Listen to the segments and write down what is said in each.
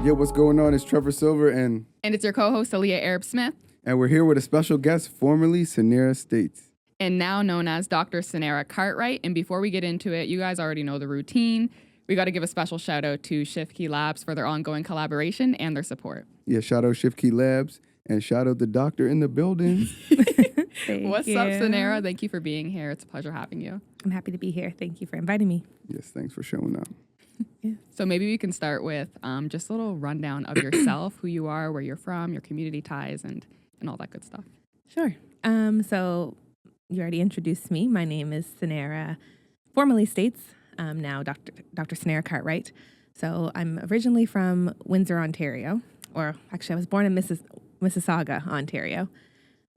Yo, what's going on? It's Trevor Silver And it's your co-host, Aaliyah Arab-Smith. And we're here with a special guest, formerly Cinera States. And now known as Dr. Cinera Cartwright. And before we get into it, you guys already know the routine. We got to give a special shout out to Shift Key Labs for their ongoing collaboration and their support. Yeah, shout out Shift Key Labs and shout out the doctor in the building. What's up, Cinera? Thank you for being here. It's a pleasure having you. I'm happy to be here. Thank you for inviting me. Yes, thanks for showing up. Yeah. So maybe we can start with just a little rundown of yourself, who you are, where you're from, your community ties, and all that good stuff. Sure. So you already introduced me. My name is Cinera, formerly States, now Dr. Cinera Cartwright. So I'm originally from Windsor, Ontario, or actually I was born in Mississauga, Ontario,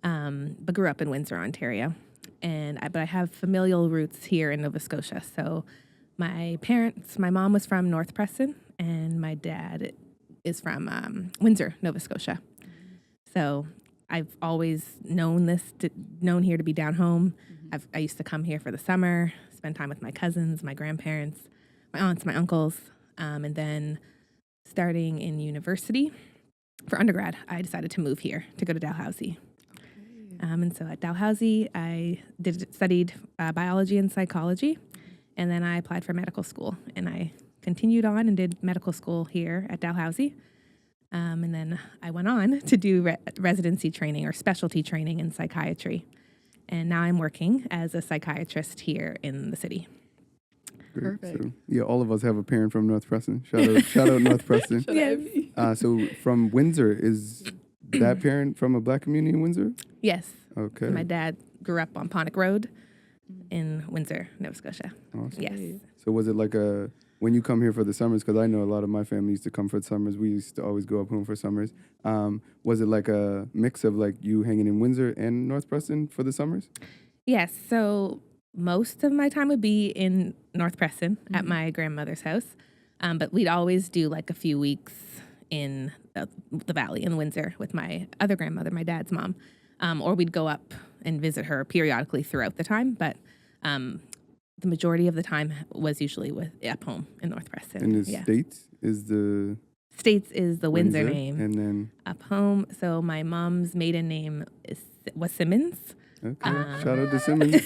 but grew up in Windsor, Ontario. But I have familial roots here in Nova Scotia. So my mom was from North Preston, and my dad is from Windsor, Nova Scotia. So I've always known here to be down home. I used to come here for the summer, spend time with my cousins, my grandparents, my aunts, my uncles. And then starting in university for undergrad, I decided to move here to go to Dalhousie. And so at Dalhousie, I studied biology and psychology. And then I applied for medical school, and I continued on and did medical school here at Dalhousie. And then I went on to do residency training or specialty training in psychiatry. And now I'm working as a psychiatrist here in the city. Great. Perfect. So, yeah, all of us have a parent from North Preston. Shout out North Preston. Yes. So from Windsor, is that parent from a Black community in Windsor? Yes. Okay. My dad grew up on Pontic Road in Windsor, Nova Scotia. Awesome. Yes. So was it like when you come here for the summers, because I know a lot of my family used to come for the summers. We used to always go up home for summers. Was it like a mix of like you hanging in Windsor and North Preston for the summers? Yes. So most of my time would be in North Preston at my grandmother's house. But we'd always do like a few weeks in the valley in Windsor with my other grandmother, my dad's mom. Or we'd go up and visit her periodically throughout the time. But the majority of the time was usually up home in North Preston. And the States is the... States is the Windsor name. And then... Up home, so my mom's maiden name was Simmons. Okay, shout out to Simmons.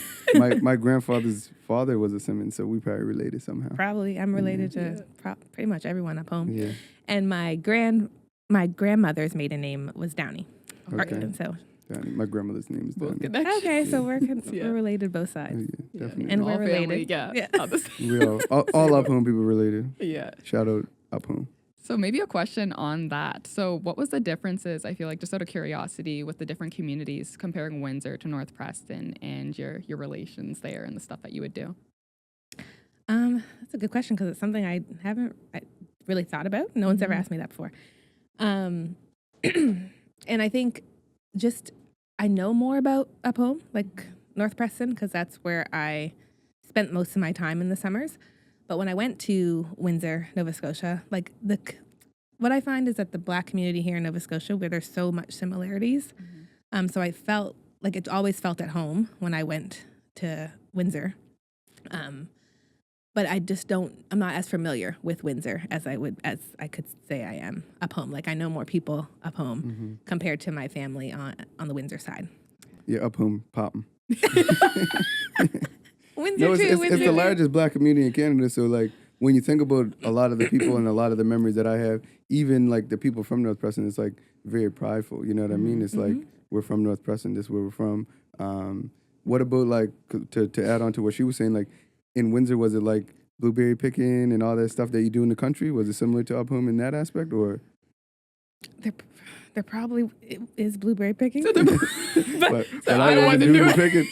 my grandfather's father was a Simmons, so we probably related somehow. Probably. I'm related to pretty much everyone up home. Yeah. And my grandmother's maiden name was Downey. Okay. And so... Downey. My grandmother's name is Downey. Okay, so we're related both sides. Yeah, definitely. And All we're family, related. We all up home people related. Yeah. Shout out up home. So maybe a question on that. So what was the differences, I feel like, just out of curiosity, with the different communities comparing Windsor to North Preston and your relations there and the stuff that you would do? That's a good question because it's something I haven't really thought about. No one's ever asked me that before. And I think just I know more about up home, like North Preston, because that's where I spent most of my time in the summers. But when I went to Windsor, Nova Scotia, like what I find is that the Black community here in Nova Scotia, where there's so much similarities, so I felt like it always felt at home when I went to Windsor. But I'm not as familiar with Windsor as I could say I am up home. Like I know more people up home compared to my family on the Windsor side. Yeah, up home, poppin'. Windsor it's the largest Black community in Canada. So like when you think about a lot of the people and a lot of the memories that I have, even like the people from North Preston, it's like very prideful. You know what I mean? It's like we're from North Preston. This is where we're from. What about like to add on to what she was saying? Like in Windsor, was it like blueberry picking and all that stuff that you do in the country? Was it similar to up home in that aspect, or? There probably is blueberry picking. But I don't want to do the picking.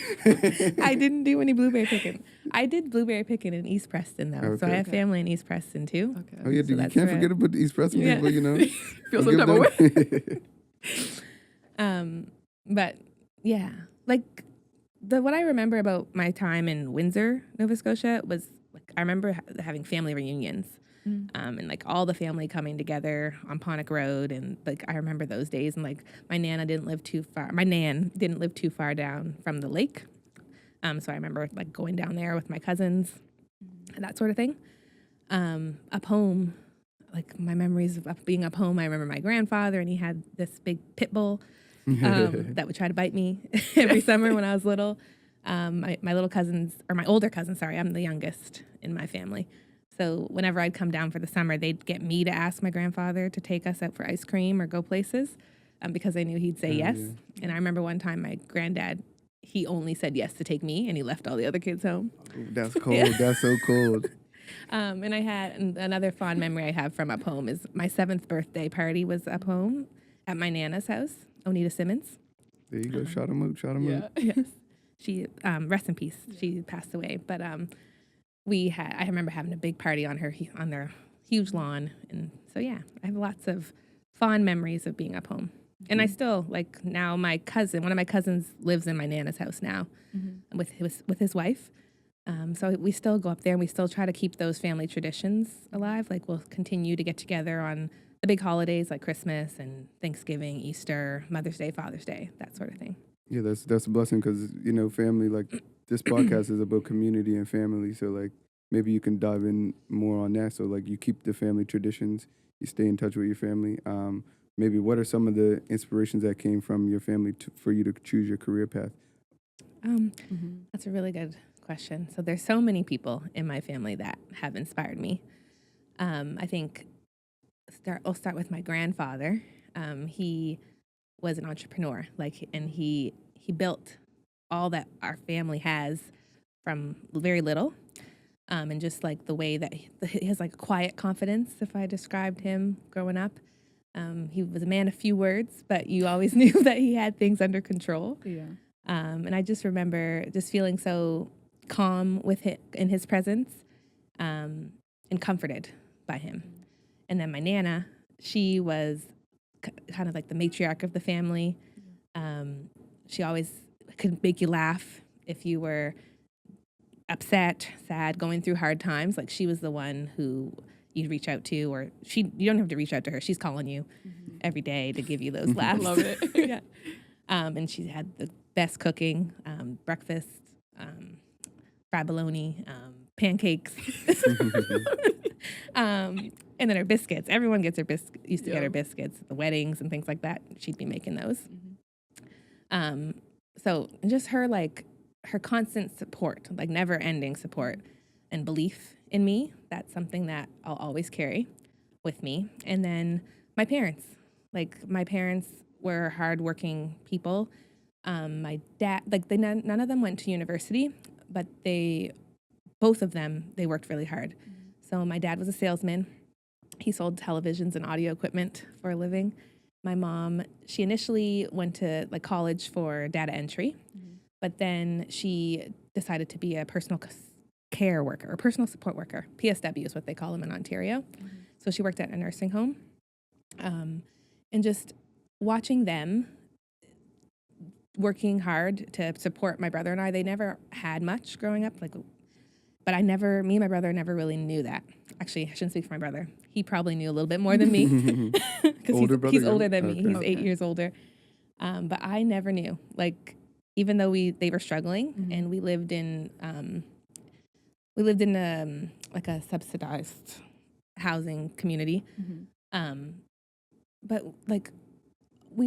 I didn't do any blueberry picking. I did blueberry picking in East Preston, though. Okay. So I have family in East Preston, too. Okay. Oh, yeah, So you can't forget about the East Preston people, you know. Feel some type of way. But, yeah. Like, what I remember about my time in Windsor, Nova Scotia, was, like, I remember having family reunions. And like all the family coming together on Pontic Road, and like I remember those days. And like my nan didn't live too far down from the lake, so I remember like going down there with my cousins and that sort of thing. Up home, like my memories of being up home. I remember my grandfather, and he had this big pit bull that would try to bite me every summer when I was little. My little cousins, or my older cousins, sorry, I'm the youngest in my family. So whenever I'd come down for the summer, they'd get me to ask my grandfather to take us out for ice cream or go places because they knew he'd say yes. Yeah. And I remember one time my granddad, he only said yes to take me, and he left all the other kids home. Oh, that's cold. That's so cold. And I had another fond memory I have from up home is my 7th birthday party was up home at my Nana's house, Onita Simmons. There you go. Shout him out. Shout him out. Yes. She, rest in peace. Yeah. She passed away. But I remember having a big party on their huge lawn. And so, yeah, I have lots of fond memories of being up home. Mm-hmm. And I still, like, now one of my cousins lives in my Nana's house now with his wife. So we still go up there, and we still try to keep those family traditions alive. Like, we'll continue to get together on the big holidays like Christmas and Thanksgiving, Easter, Mother's Day, Father's Day, that sort of thing. Yeah, that's a blessing because, family, like, this podcast is about community and family. So, like, maybe you can dive in more on that. So, like, you keep the family traditions, you stay in touch with your family. Maybe what are some of the inspirations that came from your family for you to choose your career path? That's a really good question. So there's so many people in my family that have inspired me. I think I'll start with my grandfather. He was an entrepreneur, and he built all that our family has from very little, and just like the way that he has like a quiet confidence. If I described him growing up, he was a man of few words, but you always knew that he had things under control. Yeah. And I just remember just feeling so calm with him in his presence, and comforted by him. And then my Nana, she was kind of like the matriarch of the family. She always could make you laugh if you were upset, sad, going through hard times. Like, she was the one who you'd reach out to, or you don't have to reach out to her. She's calling you every day to give you those laughs. Love it. Yeah. And she had the best cooking, breakfast, fried bologna, pancakes, and then her biscuits. Everyone gets used to get her biscuits at the weddings and things like that. She'd be making those. So just her constant support, like never ending support and belief in me. That's something that I'll always carry with me. And then my parents were hardworking people. My dad, none of them went to university, but both of them worked really hard. So my dad was a salesman. He sold televisions and audio equipment for a living. My mom, she initially went to college for data entry, but then she decided to be a personal care worker, or personal support worker. PSW is what they call them in Ontario. So she worked at a nursing home. And just watching them working hard to support my brother and I, they never had much growing up, but me and my brother never really knew that. Actually, I shouldn't speak for my brother. He probably knew a little bit more than me because he's older than me. He's 8 years older. But I never knew. Even though they were struggling, and we lived in a subsidized housing community. But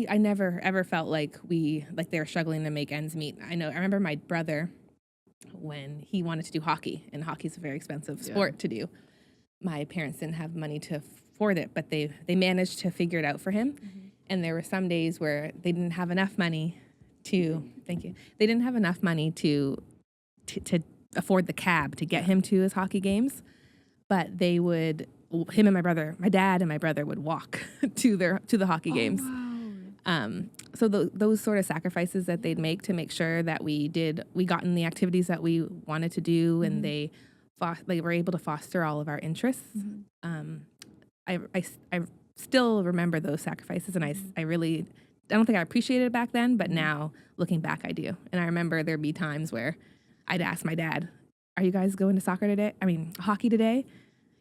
I never ever felt like they were struggling to make ends meet. I remember my brother, when he wanted to do hockey, and hockey's a very expensive sport to do. My parents didn't have money to afford it, but they managed to figure it out for him. And there were some days where they didn't have enough money to They didn't have enough money to afford the cab to get him to his hockey games, but him and my dad and my brother would walk to the hockey games. Wow. So those sort of sacrifices that they'd make to make sure that we got in the activities that we wanted to do, and they were able to foster all of our interests. I still remember those sacrifices, and I don't think I appreciated it back then, but now looking back, I do. And I remember there'd be times where I'd ask my dad, "Are you guys going to hockey today?"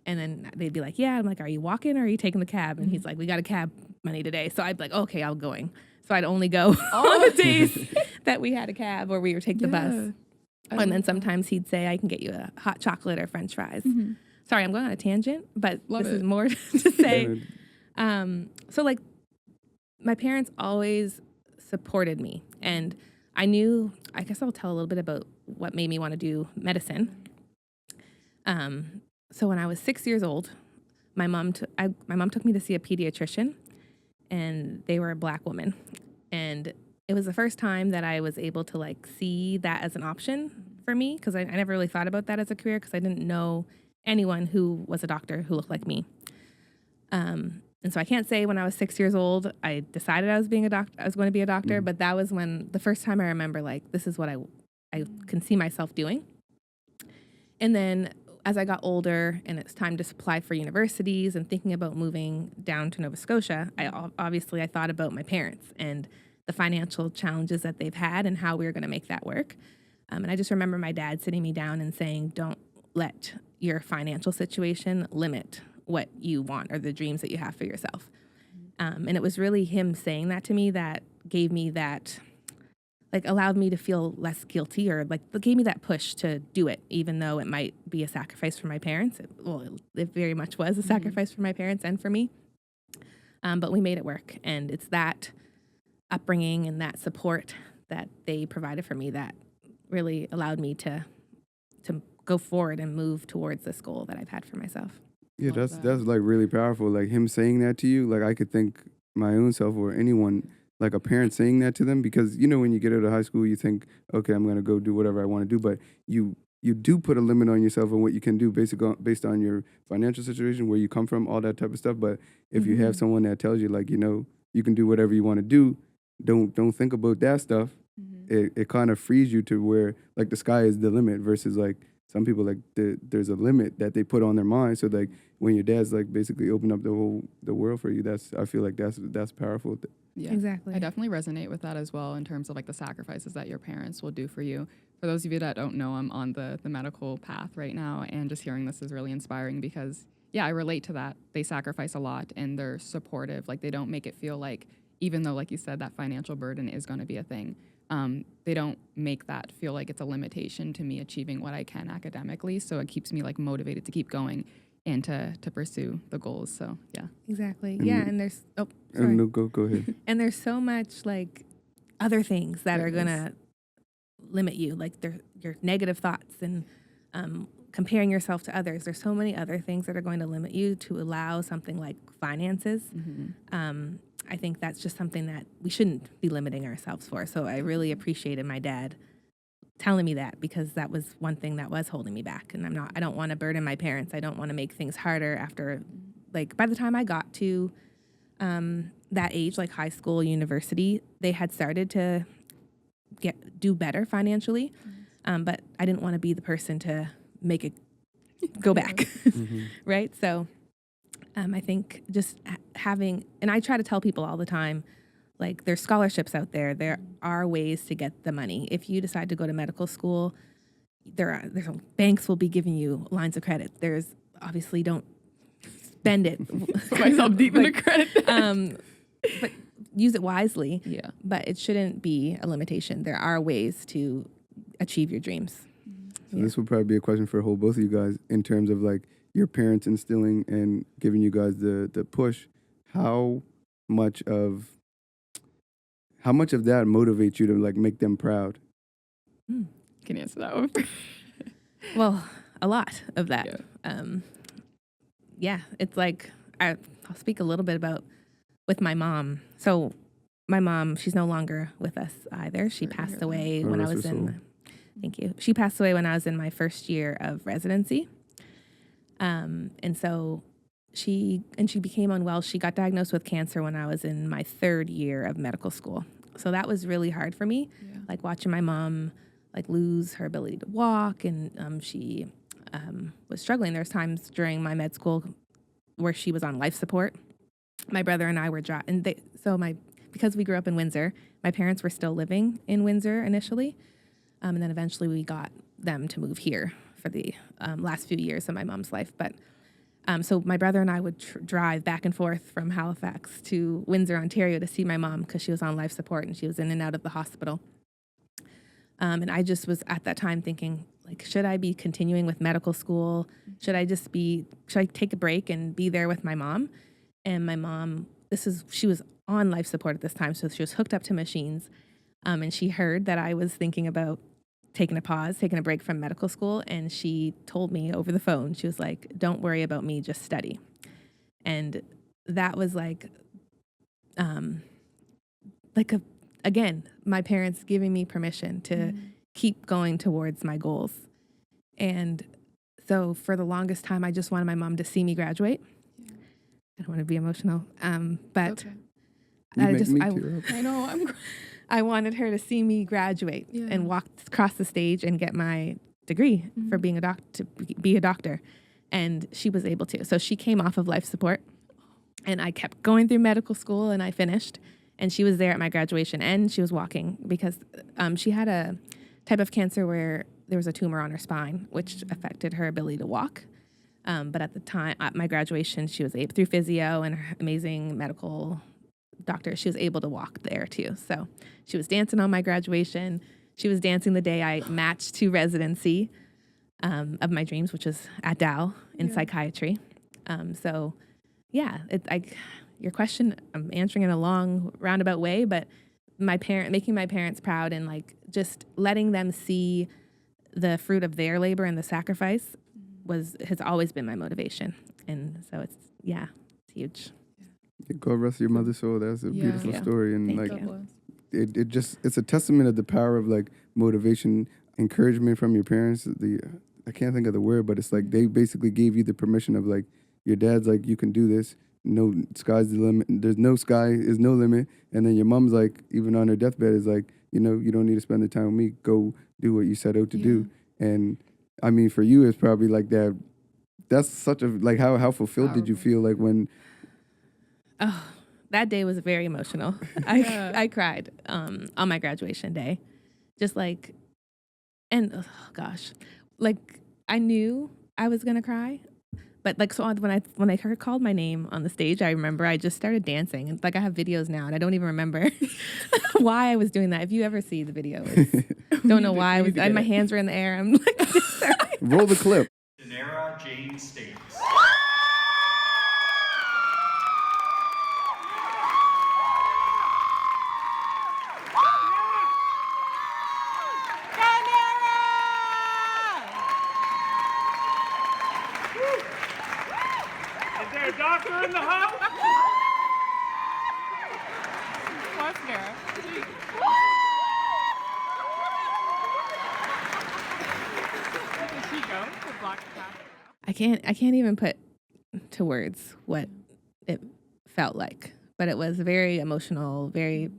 And then they'd be like, "Yeah." I'm like, "Are you walking or are you taking the cab?" And he's like, "We got a cab money today." So I'd be like, "Okay, I'm going." So I'd only go on the days that we had a cab or we would take the bus. And then sometimes he'd say, "I can get you a hot chocolate or French fries." sorry, I'm going on a tangent, but Love this it. is more to say. So like my parents always supported me, and I guess I'll tell a little bit about what made me want to do medicine. So when I was 6 years old, my mom took me to see a pediatrician, and they were a Black woman. And it was the first time that I was able to like see that as an option for me, because I never really thought about that as a career, because I didn't know anyone who was a doctor who looked like me. And so I can't say when I was 6 years old I decided I was going to be a doctor, but that was when the first time I remember like this is what I can see myself doing. And then as I got older and it's time to apply for universities and thinking about moving down to Nova Scotia, I thought about my parents and the financial challenges that they've had and how we were going to make that work. And I just remember my dad sitting me down and saying, don't let your financial situation limit what you want or the dreams that you have for yourself. And it was really him saying that to me that gave me that, like allowed me to feel less guilty, or like gave me that push to do it, even though it might be a sacrifice for my parents. It very much was a sacrifice for my parents and for me. But we made it work. And it's that upbringing and that support that they provided for me that really allowed me to go forward and move towards this goal that I've had for myself. Yeah, that's like really powerful. Like him saying that to you, like I could think my own self or anyone, like a parent saying that to them, because you know when you get out of high school, you think, okay, I'm gonna go do whatever I want to do, but you do put a limit on yourself and what you can do based on your financial situation, where you come from, all that type of stuff. But if you have someone that tells you like, you know, you can do whatever you want to do, don't think about that stuff. It kind of frees you to where like the sky is the limit, versus like some people like there's a limit that they put on their mind. So like when your dad's like basically open up the world for you, I feel like that's powerful. Yeah, exactly. I definitely resonate with that as well in terms of like the sacrifices that your parents will do for you. For those of you that don't know, I'm on the medical path right now, and just hearing this is really inspiring because, yeah, I relate to that. They sacrifice a lot and they're supportive. Like they don't make it feel like, even though, like you said, that financial burden is going to be a thing, they don't make that feel like it's a limitation to me achieving what I can academically. So it keeps me like motivated to keep going and to pursue the goals. So yeah, exactly. And yeah, the- and there's No, go ahead. and there's so much like other things that are gonna limit you, like your negative thoughts and comparing yourself to others. There's so many other things that are going to limit you to allow something like finances. I think that's just something that we shouldn't be limiting ourselves for. So I really appreciated my dad telling me that, because that was one thing that was holding me back. And I don't want to burden my parents. I don't want to make things harder after, like, by the time I got to that age, like high school, university, they had started to do better financially. But I didn't want to be the person to make it go back. Right. So I think just having, and I try to tell people all the time, like there's scholarships out there. There are ways to get the money. If you decide to go to medical school, there's banks will be giving you lines of credit. There's obviously don't spend it. put myself deep into credit. But use it wisely. Yeah. But it shouldn't be a limitation. There are ways to achieve your dreams. So this would probably be a question for both of you guys in terms of like your parents instilling and giving you guys the push. How much of that motivates you to like make them proud? Can you answer that one? Well, a lot of that. Yeah, it's like I'll speak a little bit about with my mom. So my mom, she's no longer with us either. She passed away when I was in. Thank you. She passed away when I was in my first year of residency. And so she became unwell. She got diagnosed with cancer when I was in my third year of medical school. So that was really hard for me, like watching my mom like lose her ability to walk, and she was struggling. There was times during my med school where she was on life support. My brother and I were because we grew up in Windsor, my parents were still living in Windsor initially, and then eventually we got them to move here for the last few years of my mom's life. But so my brother and I would drive back and forth from Halifax to Windsor, Ontario to see my mom because she was on life support and she was in and out of the hospital. And I just was at that time thinking, like, should I be continuing with medical school? Should I take a break and be there with my mom? And my mom, she was on life support at this time, so she was hooked up to machines. And she heard that I was thinking about taking a break from medical school. And she told me over the phone, she was like, don't worry about me, just study. And that was again, my parents giving me permission to keep going towards my goals. And so for the longest time, I just wanted my mom to see me graduate. Yeah. I don't want to be emotional, but Okay. I know. I wanted her to see me graduate and walk across the stage and get my degree for being to be a doctor. And she was able to. So she came off of life support, and I kept going through medical school, and I finished. And she was there at my graduation, and she was walking because she had a type of cancer where there was a tumor on her spine, which affected her ability to walk. But at the time, at my graduation, she was able, through physio and her amazing medical doctor, she was able to walk there too. So she was dancing on my graduation. She was dancing the day I matched to residency of my dreams, which was at Dal in psychiatry. So yeah, your question, I'm answering in a long roundabout way, but making my parents proud and like just letting them see the fruit of their labor and the sacrifice has always been my motivation. And so it's huge. God rest your mother's soul. That's a beautiful story. And Thank like you. it's a testament of the power of like motivation, encouragement from your parents. I can't think of the word, but it's like they basically gave you the permission of like, your dad's like, you can do this. No, sky's the limit. There's no sky is no limit. And then your mom's like, even on her deathbed, is like, you don't need to spend the time with me. Go do what you set out to do. And I mean, for you, it's probably like that. That's such a, like, how fulfilled did you feel like when? Oh, that day was very emotional. I cried on my graduation day. Just like, and oh gosh, like I knew I was going to cry. But like, so when I heard called my name on the stage, I remember I just started dancing. And like, I have videos now, and I don't even remember why I was doing that. If you ever see the video, don't know why my hands were in the air. I'm like, sorry. Roll the clip. Cinera Jane States. Is there a doctor in the house? What's there? Did she go to Black Nova? I can't even put to words what it felt like, but it was very emotional, very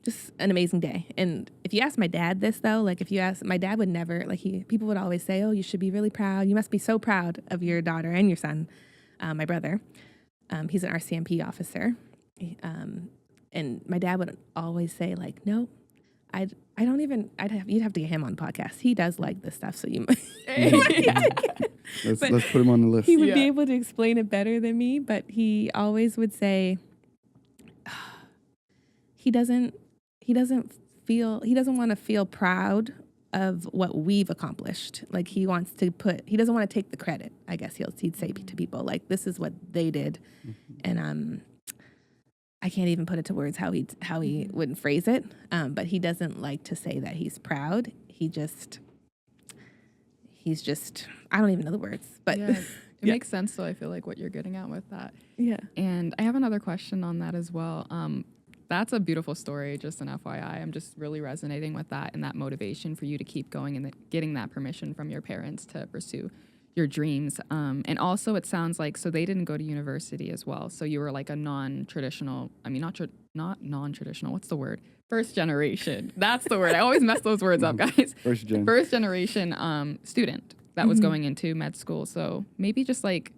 just an amazing day. And if you ask my dad this though, like my dad would never, like people would always say, oh, you should be really proud. You must be so proud of your daughter and your son, my brother. He's an RCMP officer. And my dad would always say like, no, you'd have to get him on podcast. He does like this stuff. So you might. Let's put him on the list. He would be able to explain it better than me, but he always would say, he doesn't want to feel proud of what we've accomplished. Like he doesn't want to take the credit. I guess he'd say to people like, this is what they did. And I can't even put it to words how he wouldn't phrase it. But he doesn't like to say that he's proud. He's just, I don't even know the words, but it makes sense. So I feel like what you're getting at with that. Yeah. And I have another question on that as well. That's a beautiful story, just an FYI. I'm just really resonating with that and that motivation for you to keep going and getting that permission from your parents to pursue your dreams. And also it sounds like, so they didn't go to university as well. So you were like a non-traditional, not non-traditional, what's the word? First generation. That's the word. I always mess those words up, guys. First generation student that was going into med school. So maybe just like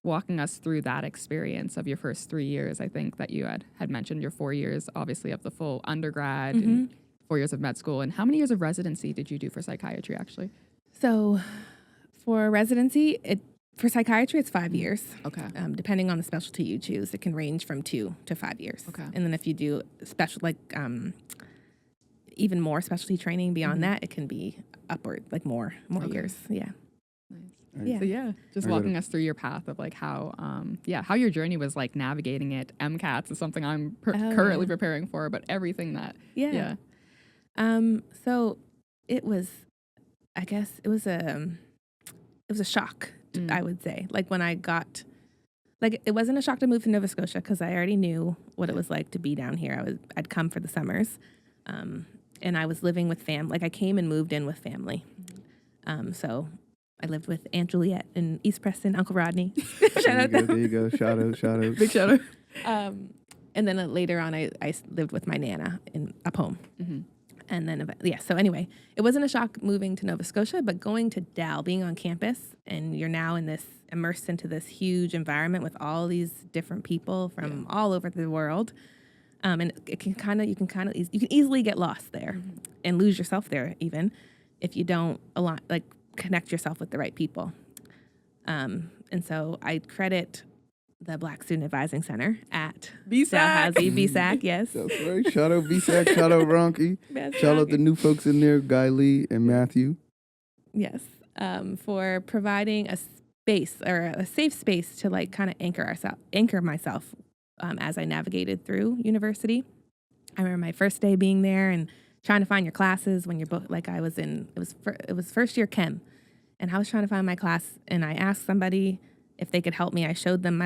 walking us through that experience of your first 3 years. I think that you had mentioned your 4 years, obviously, of the full undergrad and 4 years of med school. And how many years of residency did you do for psychiatry, actually? So for residency, for psychiatry, it's 5 years. Okay. Depending on the specialty you choose, it can range from 2 to 5 years. Okay. And then if you do even more specialty training beyond that, it can be upward, like more years. Yeah. Nice. Yeah. So yeah, just walking us through your path of like how your journey was like navigating it. MCATs is something I'm currently preparing for, but everything that So it was, I guess it was a shock, I would say. Like when I got, like it wasn't a shock to move to Nova Scotia because I already knew what it was like to be down here. I'd come for the summers, and I was living with family. Like I came and moved in with family. So I lived with Aunt Juliet in East Preston, Uncle Rodney. Shout out there you go. Shout out. big shout out. And then later on, I lived with my Nana up home. And then, so anyway, it wasn't a shock moving to Nova Scotia, but going to Dal, being on campus, and you're now immersed into this huge environment with all these different people from all over the world. And you can easily get lost there and lose yourself there even if you don't connect yourself with the right people. And so I credit the Black Student Advising Center at Dalhousie, BSAC, yes. That's right. Shout out BSAC, shout out Ronky. Shout out the new folks in there, Guy Lee and Matthew. Yes. For providing a space or a safe space to like kind of anchor myself as I navigated through university. I remember my first day being there and trying to find your classes when you're it was first year chem, and I was trying to find my class, and I asked somebody if they could help me. I showed them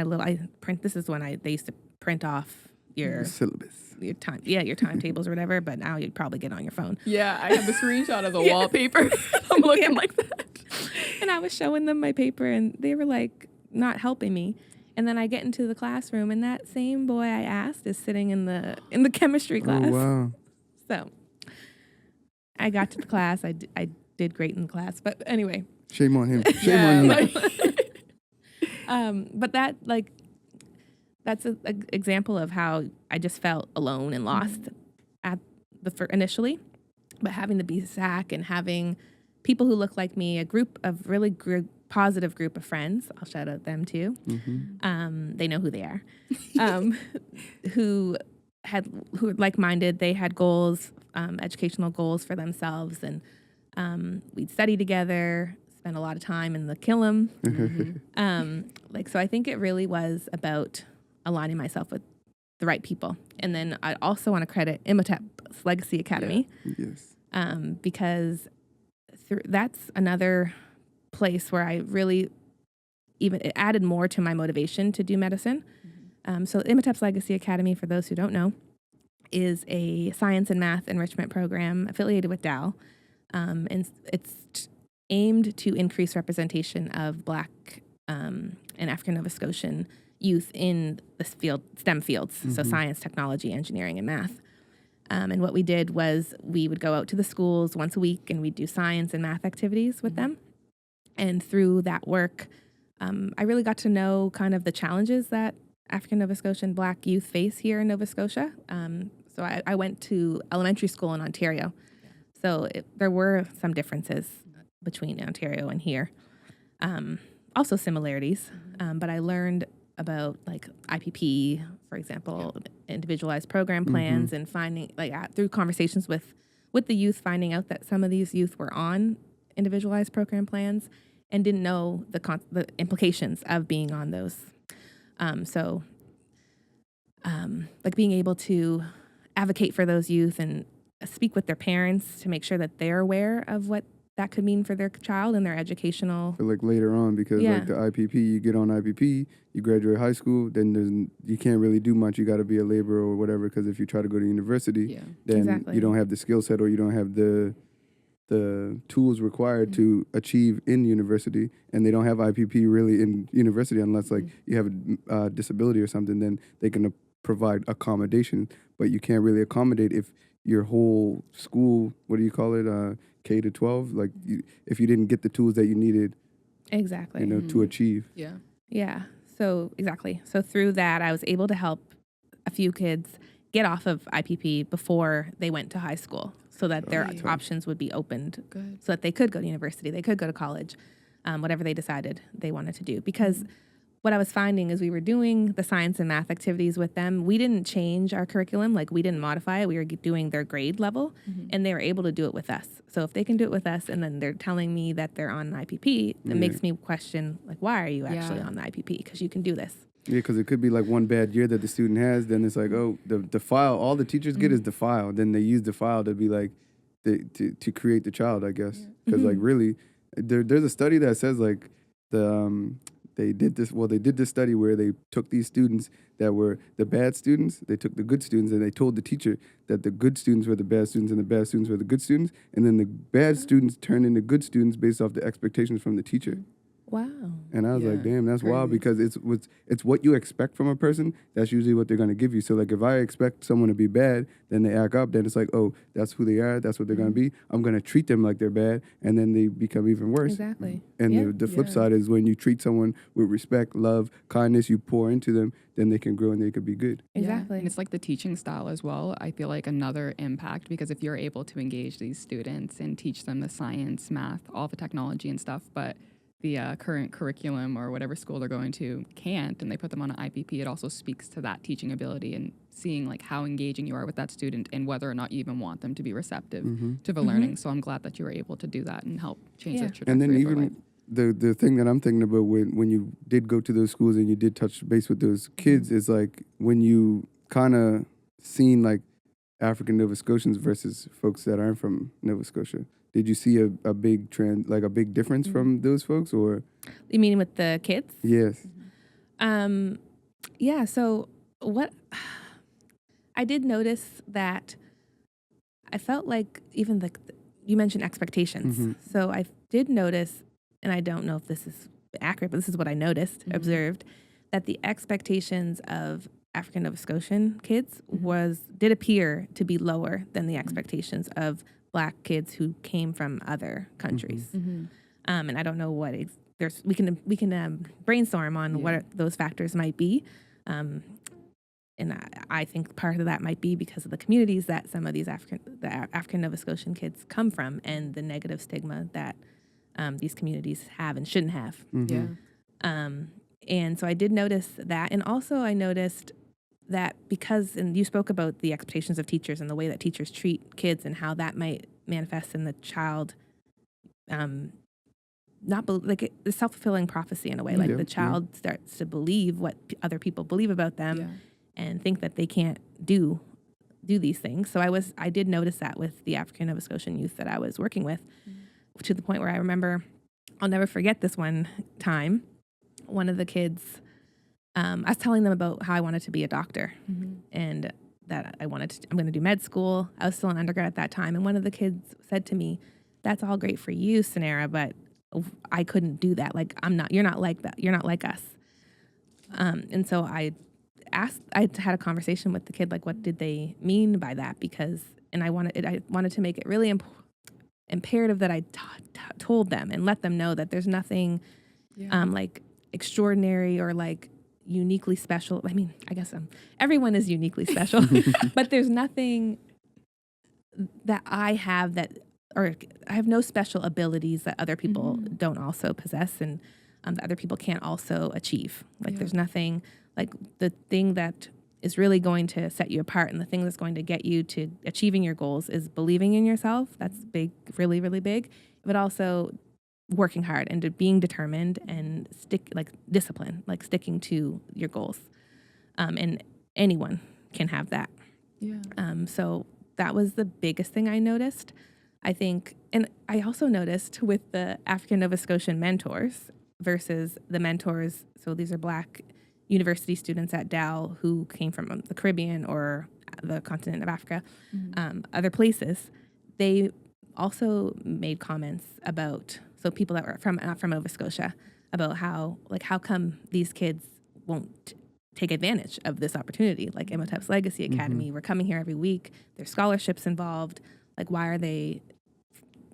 this is when they used to print off your syllabus, your timetables or whatever, but now you'd probably get on your phone. Yeah, I have the screenshot of the wallpaper. I'm looking like that. And I was showing them my paper, and they were like not helping me. And then I get into the classroom, and that same boy I asked is sitting in the chemistry class. Oh, wow. So I got to the class. I did great in the class, but anyway. Shame on him. Shame on you. But that's an example of how I just felt alone and lost initially. But having the BSAC and having people who look like me, a group of really positive group of friends, I'll shout out them too. They know who they are. Who were like-minded. They had goals, educational goals for themselves, and we'd study together, spend a lot of time in the Killam. So I think it really was about aligning myself with the right people. And then I also want to credit Imhotep's Legacy Academy. Yes. Because that's another place where I really it added more to my motivation to do medicine. So Imhotep's Legacy Academy, for those who don't know, is a science and math enrichment program affiliated with Dal. And it's aimed to increase representation of Black and African Nova Scotian youth in this field, STEM fields, so science, technology, engineering, and math. And what we did was we would go out to the schools once a week, and we'd do science and math activities with them. And through that work, I really got to know kind of the challenges that African Nova Scotian Black youth face here in Nova Scotia. So I went to elementary school in Ontario. So there were some differences between Ontario and here. Also similarities, but I learned about like IPP, for example, individualized program plans, and finding through conversations with the youth, finding out that some of these youth were on individualized program plans and didn't know the implications of being on those. Being able to advocate for those youth and speak with their parents to make sure that they're aware of what that could mean for their child and their educational. For later on, because the IPP, you get on IPP, you graduate high school, then you can't really do much. You got to be a laborer or whatever, because if you try to go to university, then you don't have the skill set, or you don't have the tools required to achieve in university, and they don't have IPP really in university unless you have a disability or something. Then they can provide accommodation, but you can't really accommodate if your whole school, what do you call it, K to 12, if you didn't get the tools that you needed, exactly, to achieve. Yeah. So exactly. So through that, I was able to help a few kids get off of IPP before they went to high school, so that their options would be opened, so that they could go to university, they could go to college, whatever they decided they wanted to do. Because what I was finding is we were doing the science and math activities with them. We didn't change our curriculum. Like, we didn't modify it. We were doing their grade level, and they were able to do it with us. So if they can do it with us and then they're telling me that they're on an IPP, it makes me question, like, why are you actually on the IPP? Because you can do this. Yeah, because it could be like one bad year that the student has. Then it's like, oh, the file, all the teachers get is the file. Then they use the file to be like, to create the child, I guess. Because like really, there's a study that says like they did this study where they took these students that were the bad students, they took the good students, and they told the teacher that the good students were the bad students and the bad students were the good students, and then the bad students turned into good students based off the expectations from the teacher. Wow. And I was like, damn, that's wild, because it's what you expect from a person. That's usually what they're going to give you. So like if I expect someone to be bad, then they act up, then it's like, oh, that's who they are. That's what they're going to be. I'm going to treat them like they're bad. And then they become even worse. Exactly. And the flip side is when you treat someone with respect, love, kindness, you pour into them, then they can grow and they could be good. Exactly. And it's like the teaching style as well. I feel like another impact, because if you're able to engage these students and teach them the science, math, all the technology and stuff, but the current curriculum or whatever school they're going to can't, and they put them on an IPP, it also speaks to that teaching ability and seeing like how engaging you are with that student and whether or not you even want them to be receptive to the learning. So I'm glad that you were able to do that and help change the trajectory And then of their even life. the thing that I'm thinking about when you did go to those schools and you did touch base with those kids is like when you kind of seen like African Nova Scotians versus folks that aren't from Nova Scotia. Did you see a big trend, like a big difference from those folks, or? You mean with the kids? Yes. Yeah, so what I did notice that I felt like even you mentioned expectations. So I did notice, and I don't know if this is accurate, but this is what I noticed, observed, that the expectations of African Nova Scotian kids did appear to be lower than the expectations of Black kids who came from other countries. And I don't know what we can brainstorm on what those factors might be. And I think part of that might be because of the communities that some of these African Nova Scotian kids come from and the negative stigma that these communities have and shouldn't have. And so I did notice that. And also I noticed that and you spoke about the expectations of teachers and the way that teachers treat kids and how that might manifest in the child, like a self-fulfilling prophecy in a way. Like the child starts to believe what other people believe about them and think that they can't do these things. So I did notice that with the African Nova Scotian youth that I was working with, to the point where I remember, I'll never forget this one time, one of the kids, I was telling them about how I wanted to be a doctor and that I'm going to do med school. I was still an undergrad at that time. And one of the kids said to me, that's all great for you, Cinera, but I couldn't do that. Like, you're not like that. You're not like us. And so I had a conversation with the kid, like, what did they mean by that? And I wanted to make it really imperative that I told them and let them know that there's nothing like extraordinary or like uniquely special. I mean, I guess everyone is uniquely special, but there's nothing that I have or I have no special abilities that other people don't also possess and that other people can't also achieve. Like there's nothing, like the thing that is really going to set you apart and the thing that's going to get you to achieving your goals is believing in yourself. That's big, really, really big, but also working hard and being determined and discipline, like sticking to your goals. And anyone can have that. So that was the biggest thing I noticed, I think. And I also noticed with the African Nova Scotian mentors versus the mentors, so these are Black university students at Dal who came from the Caribbean or the continent of Africa, other places, they also made comments about, so people that were not from Nova Scotia, about how come these kids won't take advantage of this opportunity, like Imhotep's Legacy Academy. We're coming here every week. There's scholarships involved. Like, why are they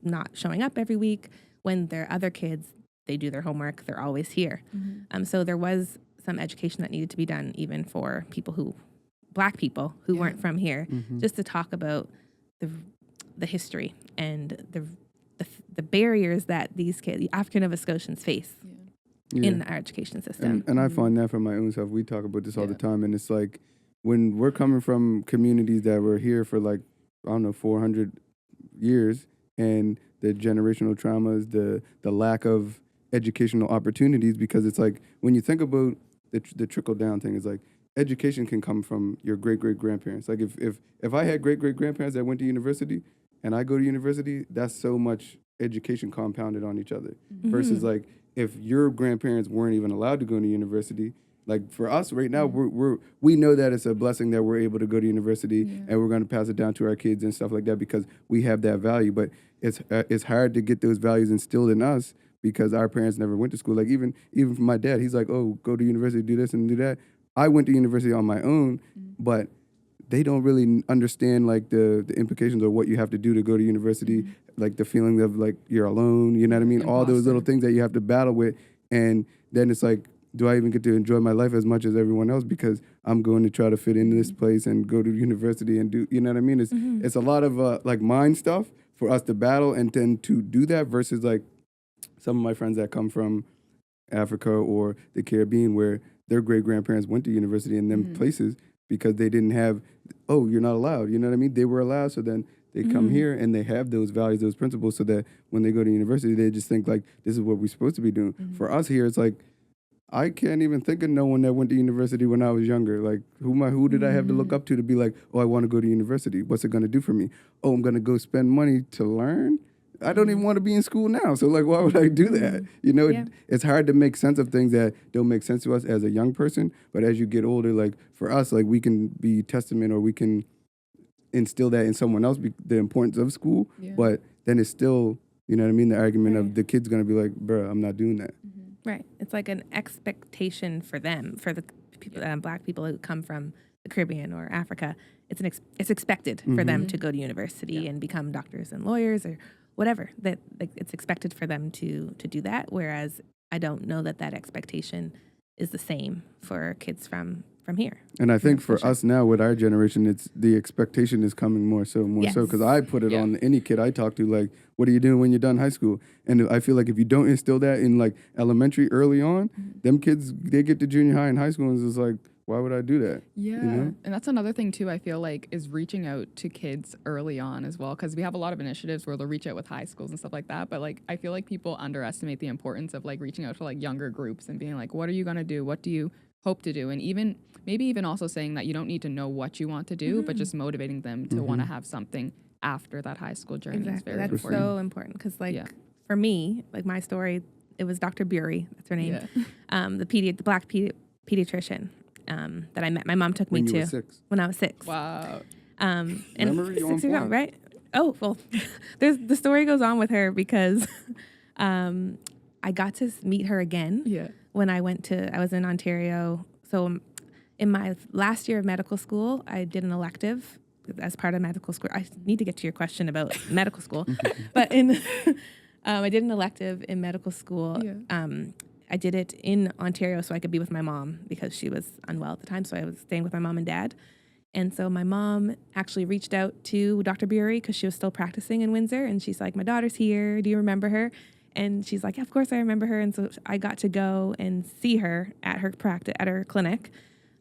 not showing up every week when there are other kids? They do their homework. They're always here. So there was some education that needed to be done even for Black people who weren't from here, just to talk about the history and the barriers that these kids, the African Nova Scotians, face. in our education system. And I find that from my own self. We talk about this all the time, and it's like when we're coming from communities that were here for like, I don't know, 400 years, and the generational traumas, the lack of educational opportunities, because it's like when you think about the trickle down thing, it's like education can come from your great grandparents. Like if I had great grandparents that went to university and I go to university, that's so much education compounded on each other. Versus like if your grandparents weren't even allowed to go to university, like for us right now, we know that it's a blessing that we're able to go to university and we're going to pass it down to our kids and stuff like that because we have that value. But it's hard to get those values instilled in us because our parents never went to school. Like even for my dad, he's like, oh, go to university, do this and do that. I went to university on my own, but they don't really understand like the implications of what you have to do to go to university, like the feeling of like you're alone, you know what I mean? Imposter. All those little things that you have to battle with. And then it's like, do I even get to enjoy my life as much as everyone else because I'm going to try to fit into this place and go to university and do, you know what I mean? It's a lot of like mind stuff for us to battle and then to do that versus like some of my friends that come from Africa or the Caribbean where their great-grandparents went to university in them places because they didn't have, oh, you're not allowed, you know what I mean? They were allowed, so then they come here and they have those values, those principles, so that when they go to university, they just think like, this is what we're supposed to be doing. For us here, it's like, I can't even think of no one that went to university when I was younger. Like, who did I have to look up to be like, oh, I want to go to university. What's it going to do for me? Oh, I'm going to go spend money to learn? I don't even want to be in school now. So, like, why would I do that? You know, it's hard to make sense of things that don't make sense to us as a young person. But as you get older, like, for us, like, we can be testament or we can instill that in someone else, the importance of school. But then it's still, you know what I mean? The argument of the kid's going to be like, bro, I'm not doing that. Right. It's like an expectation for them, for the people, Black people who come from the Caribbean or Africa. It's expected for them to go to university and become doctors and lawyers or whatever. That like, it's expected for them to do that. Whereas I don't know that expectation is the same for kids from here. And I think for us now with our generation, it's the expectation is coming more so because I put it on any kid I talk to, like, what are you doing when you're done high school? And I feel like if you don't instill that in like elementary early on, them kids, they get to junior high and high school and it's just like, why would I do that? Yeah. You know? And that's another thing too, I feel like, is reaching out to kids early on as well. Because we have a lot of initiatives where they'll reach out with high schools and stuff like that. But like, I feel like people underestimate the importance of like reaching out to like younger groups and being like, what are you going to do? What do you hope to do? And maybe even also saying that you don't need to know what you want to do, but just motivating them to want to have something after that high school journey is very That's important. so important because like for me, like my story, it was Dr. Bury, that's her name, the Black pediatrician that I met. My mom took me to when I was 6. Wow. And Remember, you're 6 years old, right? Oh, well, the story goes on with her because I got to meet her again when I was in Ontario. So in my last year of medical school, I did an elective as part of medical school. I need to get to your question about medical school, but I did an elective in medical school. I did it in Ontario so I could be with my mom because she was unwell at the time. So I was staying with my mom and dad. And so my mom actually reached out to Dr. Bury because she was still practicing in Windsor. And she's like, my daughter's here. Do you remember her? And she's like, yeah, of course I remember her. And so I got to go and see her at her practice, at her clinic.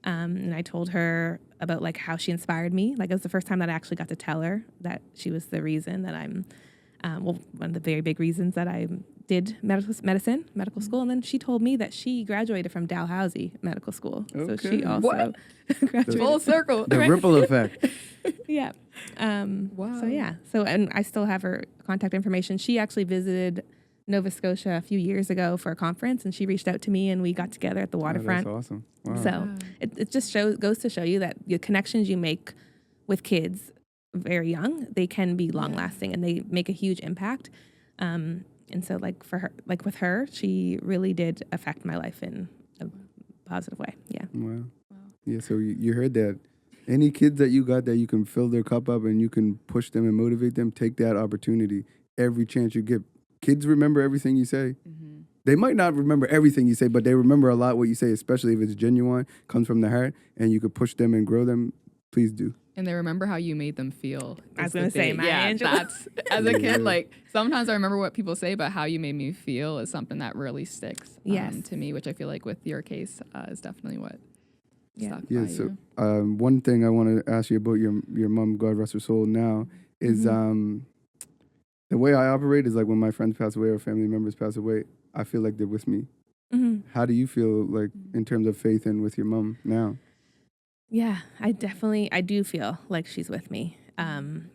And I told her about like how she inspired me. Like it was the first time that I actually got to tell her that she was the reason that I'm, one of the very big reasons that I did medical school. And then she told me that she graduated from Dalhousie Medical School. So she also graduated. Full circle. The ripple effect. Yeah. Wow. So yeah. So, and I still have her contact information. She actually visited Nova Scotia a few years ago for a conference, and she reached out to me, and we got together at the waterfront. That's awesome. Wow. So it just goes to show you that the connections you make with kids very young, they can be long lasting, and they make a huge impact. And so, like for her, like with her, she really did affect my life in a positive way. Yeah. Wow. Yeah. So you heard that. Any kids that you got that you can fill their cup up and you can push them and motivate them, take that opportunity every chance you get. Kids remember everything you say. They might not remember everything you say, but they remember a lot what you say, especially if it's genuine, comes from the heart, and you could push them and grow them. Please do. And they remember how you made them feel. I was is the gonna say, big- Maya yeah, Angelou. that's as a kid. Like sometimes I remember what people say, but how you made me feel is something that really sticks Yes. to me. Which I feel like with your case is definitely what stuck Yeah. by So you. one thing I want to ask you about your mom, God rest her soul, now is the way I operate is like when my friends pass away or family members pass away, I feel like they're with me. Mm-hmm. How do you feel like in terms of faith and with your mom now? Yeah, I do feel like she's with me. And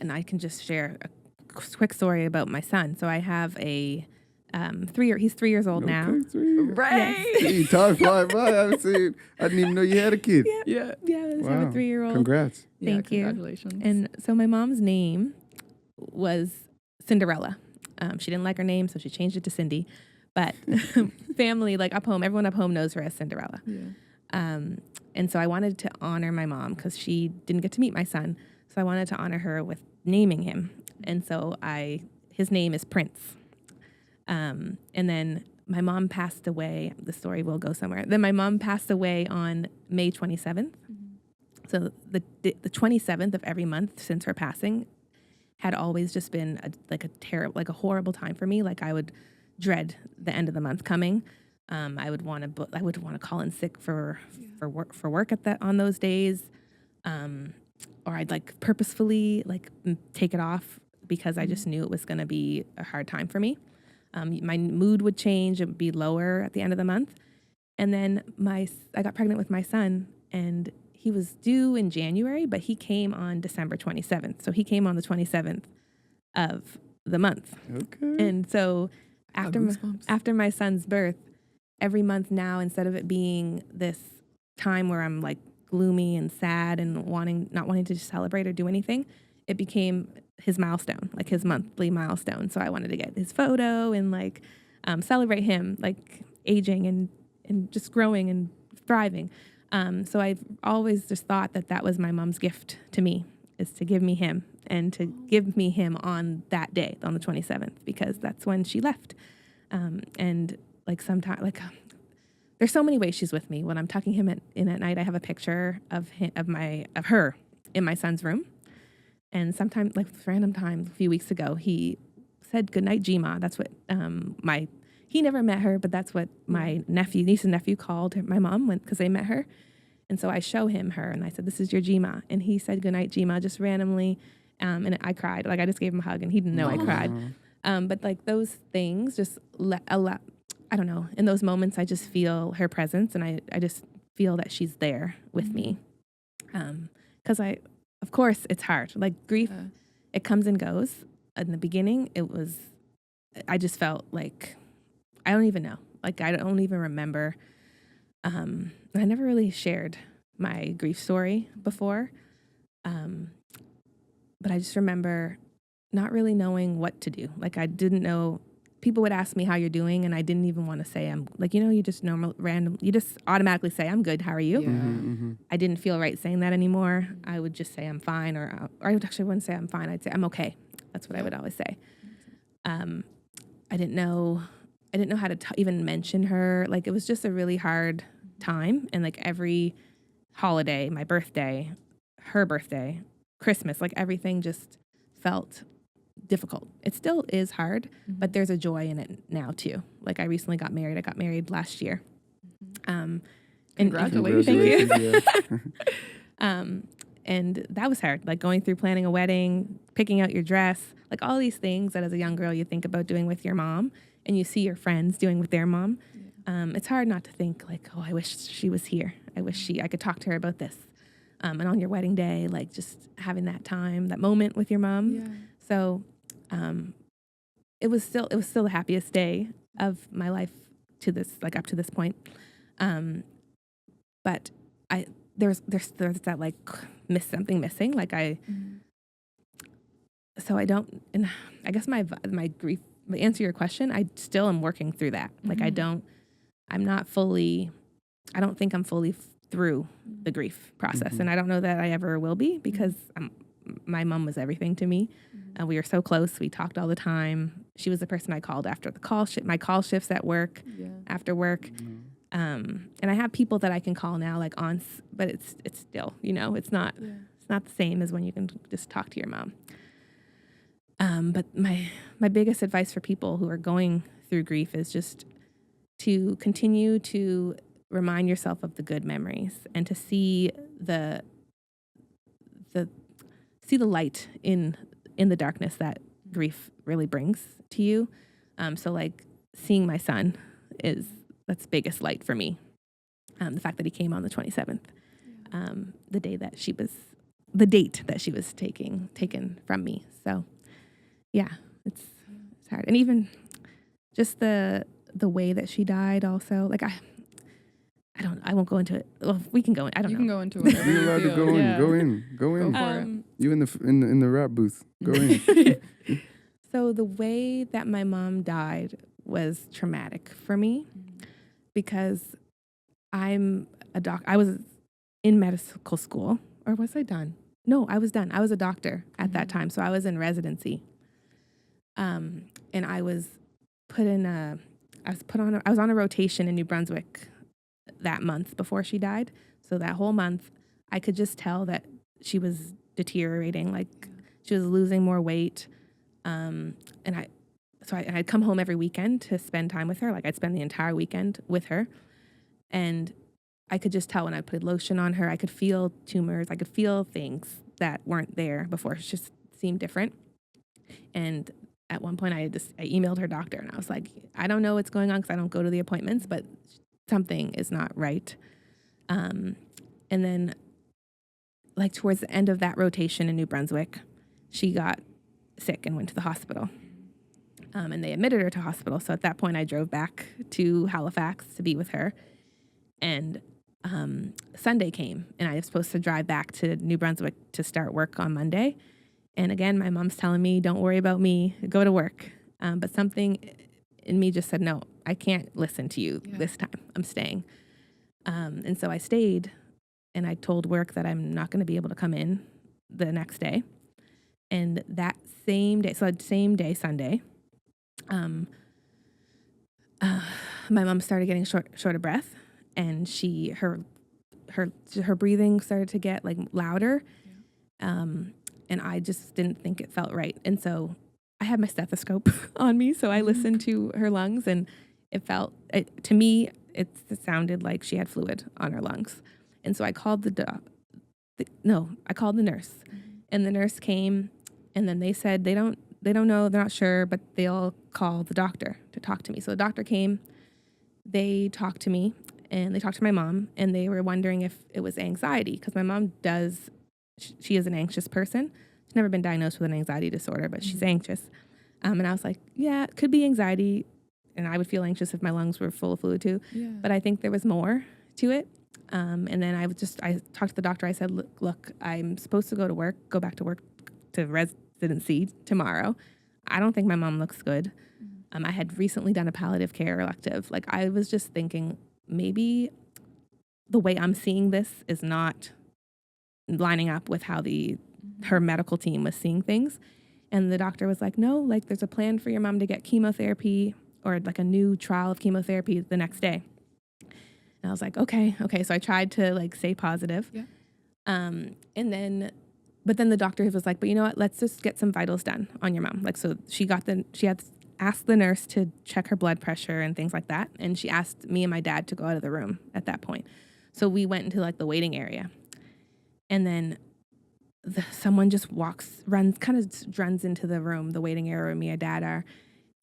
I can just share a quick story about my son. So I have a he's 3 years old now. Okay, sweet. Right. Hey, time fly by. I didn't even know you had a kid. Yeah. Yeah, I just have a 3-year-old. Congrats. Thank you. Congratulations. And so my mom's name was Cinderella. She didn't like her name, so she changed it to Cindy. But family, like up home, everyone up home knows her as Cinderella. Yeah. And so I wanted to honor my mom because she didn't get to meet my son. So I wanted to honor her with naming him. And so his name is Prince. And then my mom passed away. The story will go somewhere. Then my mom passed away on May 27th. So the 27th of every month since her passing had always just been a horrible time for me. Like I would dread the end of the month coming. I would want to call in sick for work on those days, or I'd like purposefully take it off because I just knew it was going to be a hard time for me. My mood would change; it would be lower at the end of the month, and then I got pregnant with my son, and he was due in January, but he came on December 27th. So he came on the 27th of the month. Okay. And so after my son's birth, every month now, instead of it being this time where I'm like gloomy and sad and not wanting to celebrate or do anything, it became his milestone, like his monthly milestone. So I wanted to get his photo and celebrate him, like aging and just growing and thriving. So I've always just thought that was my mom's gift to me, is to give me him and to give me him on that day, on the 27th, because that's when she left. And there's so many ways she's with me. When I'm tucking him in at night, I have a picture of her in my son's room. And sometimes, random time, a few weeks ago, he said, "Good night, Gma." That's what he never met her, but that's what my niece and nephew called my mom because they met her. And so I show him her, and I said, "This is your Gma." And he said, "Good night, Gma," just randomly. And I cried. I just gave him a hug, and he didn't know I cried. But those things just I don't know. In those moments, I just feel her presence, and I just feel that she's there with me. Because of course, it's hard. Like grief, it comes and goes. In the beginning, I just felt like, I don't even know. Like, I don't even remember. I never really shared my grief story before. But I just remember not really knowing what to do. Like, I didn't know. People would ask me how you're doing, and I didn't even want to say I'm like, you just you just automatically say, "I'm good, how are you?" Yeah. I didn't feel right saying that anymore. I would just say I'm fine, or I wouldn't say I'm fine. I'd say I'm okay. That's what I would always say. I didn't know how to even mention her. Like, it was just a really hard time. And like every holiday, my birthday, her birthday, Christmas, like everything just felt difficult. It still is hard, but there's a joy in it now too. Like I recently got married. I got married last year. Congratulations. Thank you. Yeah. And that was hard, like going through planning a wedding, picking out your dress, like all these things that as a young girl you think about doing with your mom and you see your friends doing with their mom. It's hard not to think like, oh, I wish she was here. I wish I could talk to her about this. And on your wedding day, like just having that time, that moment with your mom. Yeah. So it was still the happiest day of my life up to this point. But there's that like something missing. Like so I don't, and I guess my grief, to answer your question, I still am working through that. Like I don't think I'm fully through the grief process. And I don't know that I ever will be because my mom was everything to me. We were so close. We talked all the time. She was the person I called after my call shifts at work, after work. And I have people that I can call now, like but it's still, it's not It's not the same as when you can just talk to your mom. But my biggest advice for people who are going through grief is just to continue to remind yourself of the good memories and to see the light in the darkness that grief really brings to you. So like seeing my son that's the biggest light for me. The fact that he came on the 27th, the date that she was taken from me. So yeah, it's hard. And even just the way that she died also, like I won't go into it. Well, we can go in. I don't know. You can go into whatever You're you allowed feel. to go in. Yeah. Go in. Go in. Go for it. You in the rap booth. Go in. So the way that my mom died was traumatic for me because I'm a I was in medical school, or was I done? No, I was done. I was a doctor at that time, so I was in residency. And I was I was on a rotation in New Brunswick that month before she died. So that whole month, I could just tell that she was deteriorating, like she was losing more weight. And I'd come home every weekend to spend time with her. Like I'd spend the entire weekend with her. And I could just tell when I put lotion on her, I could feel tumors. I could feel things that weren't there before. It just seemed different. And at one point I emailed her doctor and I was like, I don't know what's going on because I don't go to the appointments, but something is not right. And then like towards the end of that rotation in New Brunswick, she got sick and went to the hospital. And they admitted her to hospital. So at that point I drove back to Halifax to be with her. And Sunday came and I was supposed to drive back to New Brunswick to start work on Monday. And again, my mom's telling me, don't worry about me, go to work. But something in me just said, no, I can't listen to you this time. I'm staying. And so I stayed and I told work that I'm not going to be able to come in the next day. And that same day, Sunday, my mom started getting short of breath and her breathing started to get like louder. And I just didn't think it felt right. And so I had my stethoscope on me. So I listened to her lungs and to me, it sounded like she had fluid on her lungs. And so I called I called the nurse and the nurse came and then they said, they don't know, they're not sure, but they'll call the doctor to talk to me. So the doctor came, they talked to me and they talked to my mom and they were wondering if it was anxiety because my mom she is an anxious person. She's never been diagnosed with an anxiety disorder, but she's anxious. And I was like, yeah, it could be anxiety. And I would feel anxious if my lungs were full of fluid too. Yeah. But I think there was more to it. And then I talked to the doctor. I said, look, I'm supposed to go back to work to residency tomorrow. I don't think my mom looks good. I had recently done a palliative care elective. Like I was just thinking maybe the way I'm seeing this is not lining up with how her medical team was seeing things. And the doctor was like, no, like there's a plan for your mom to get chemotherapy or like a new trial of chemotherapy the next day. And I was like, okay. So I tried to like stay positive. Yeah. But then the doctor was like, but you know what, let's just get some vitals done on your mom. Like, so she had asked the nurse to check her blood pressure and things like that. And she asked me and my dad to go out of the room at that point. So we went into like the waiting area. And then someone just runs into the room, the waiting area where me and dad are.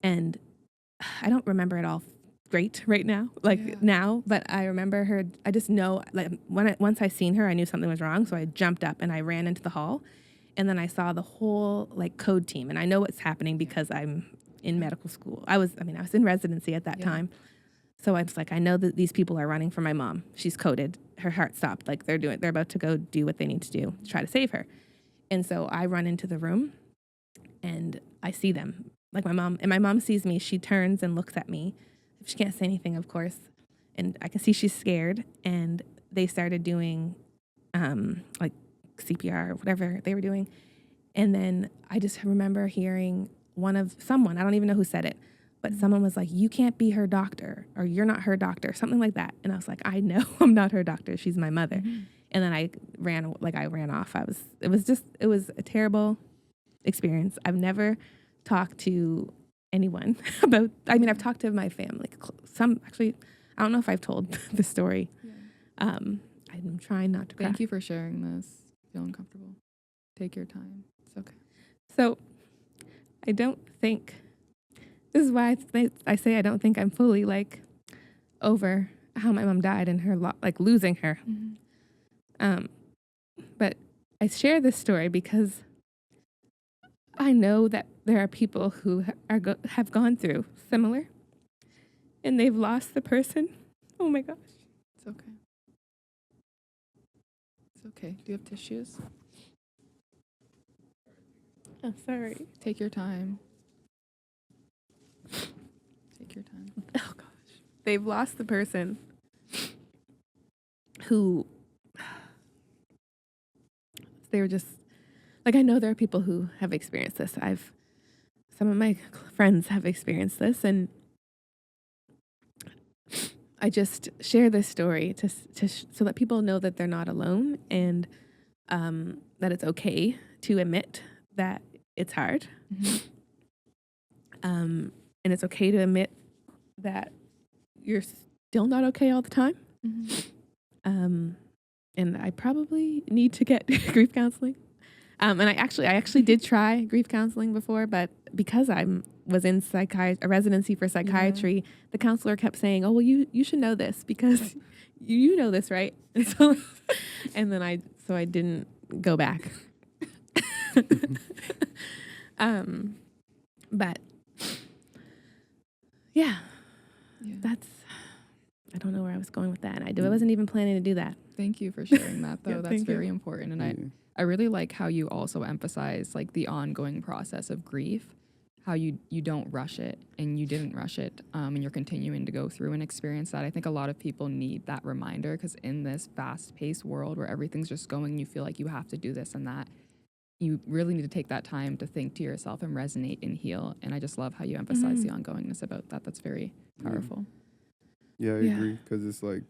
And I don't remember it all great right now, now, but I remember her. I just know, like, once I seen her, I knew something was wrong. So I jumped up and I ran into the hall. And then I saw the whole, like, code team. And I know what's happening because I'm in medical school. I was in residency at that time. So I was like, I know that these people are running for my mom. She's coded. Her heart stopped. Like they're about to go do what they need to do to try to save her. And so I run into the room and I see them. Like my mom sees me. She turns and looks at me. She can't say anything, of course. And I can see she's scared. And they started doing like CPR or whatever they were doing. And then I just remember hearing someone, I don't even know who said it, but someone was like, you can't be her doctor or you're not her doctor, something like that. And I was like, I know I'm not her doctor. She's my mother. And then I ran off. It was a terrible experience. I've never talked to anyone about, I've talked to my family. Actually, I don't know if I've told the story. Yeah. I'm trying not to cry. Thank you for sharing this. Feel uncomfortable. Take your time. It's okay. So I don't think, this is why I say I don't think I'm fully like over how my mom died and her losing her. Mm-hmm. But I share this story because I know that there are people who have gone through similar, and they've lost the person. Oh my gosh. It's okay. It's okay. Do you have tissues? Oh, sorry. Take your time. Take your time. Oh gosh. They've lost the person who they were just like, I know there are people who have experienced this. Some of my friends have experienced this, and I just share this story so that people know that they're not alone, and that it's okay to admit that it's hard. Mm-hmm. And it's okay to admit that you're still not okay all the time. Mm-hmm. And I probably need to get grief counseling. And I actually did try grief counseling before, but because I was in a residency for psychiatry, the counselor kept saying, "Oh, well, you should know this because you know this, right?" And so, I didn't go back. But yeah, I don't know where I was going with that. I wasn't even planning to do that. Thank you for sharing that, though. Yeah, That's very important. And I really like how you also emphasize like the ongoing process of grief, how you don't rush it, and you didn't rush it, and you're continuing to go through and experience that. I think a lot of people need that reminder because in this fast-paced world where everything's just going, you feel like you have to do this and that. You really need to take that time to think to yourself and resonate and heal. And I just love how you emphasize the ongoingness about that. That's very powerful. Yeah, I agree. Because it's like,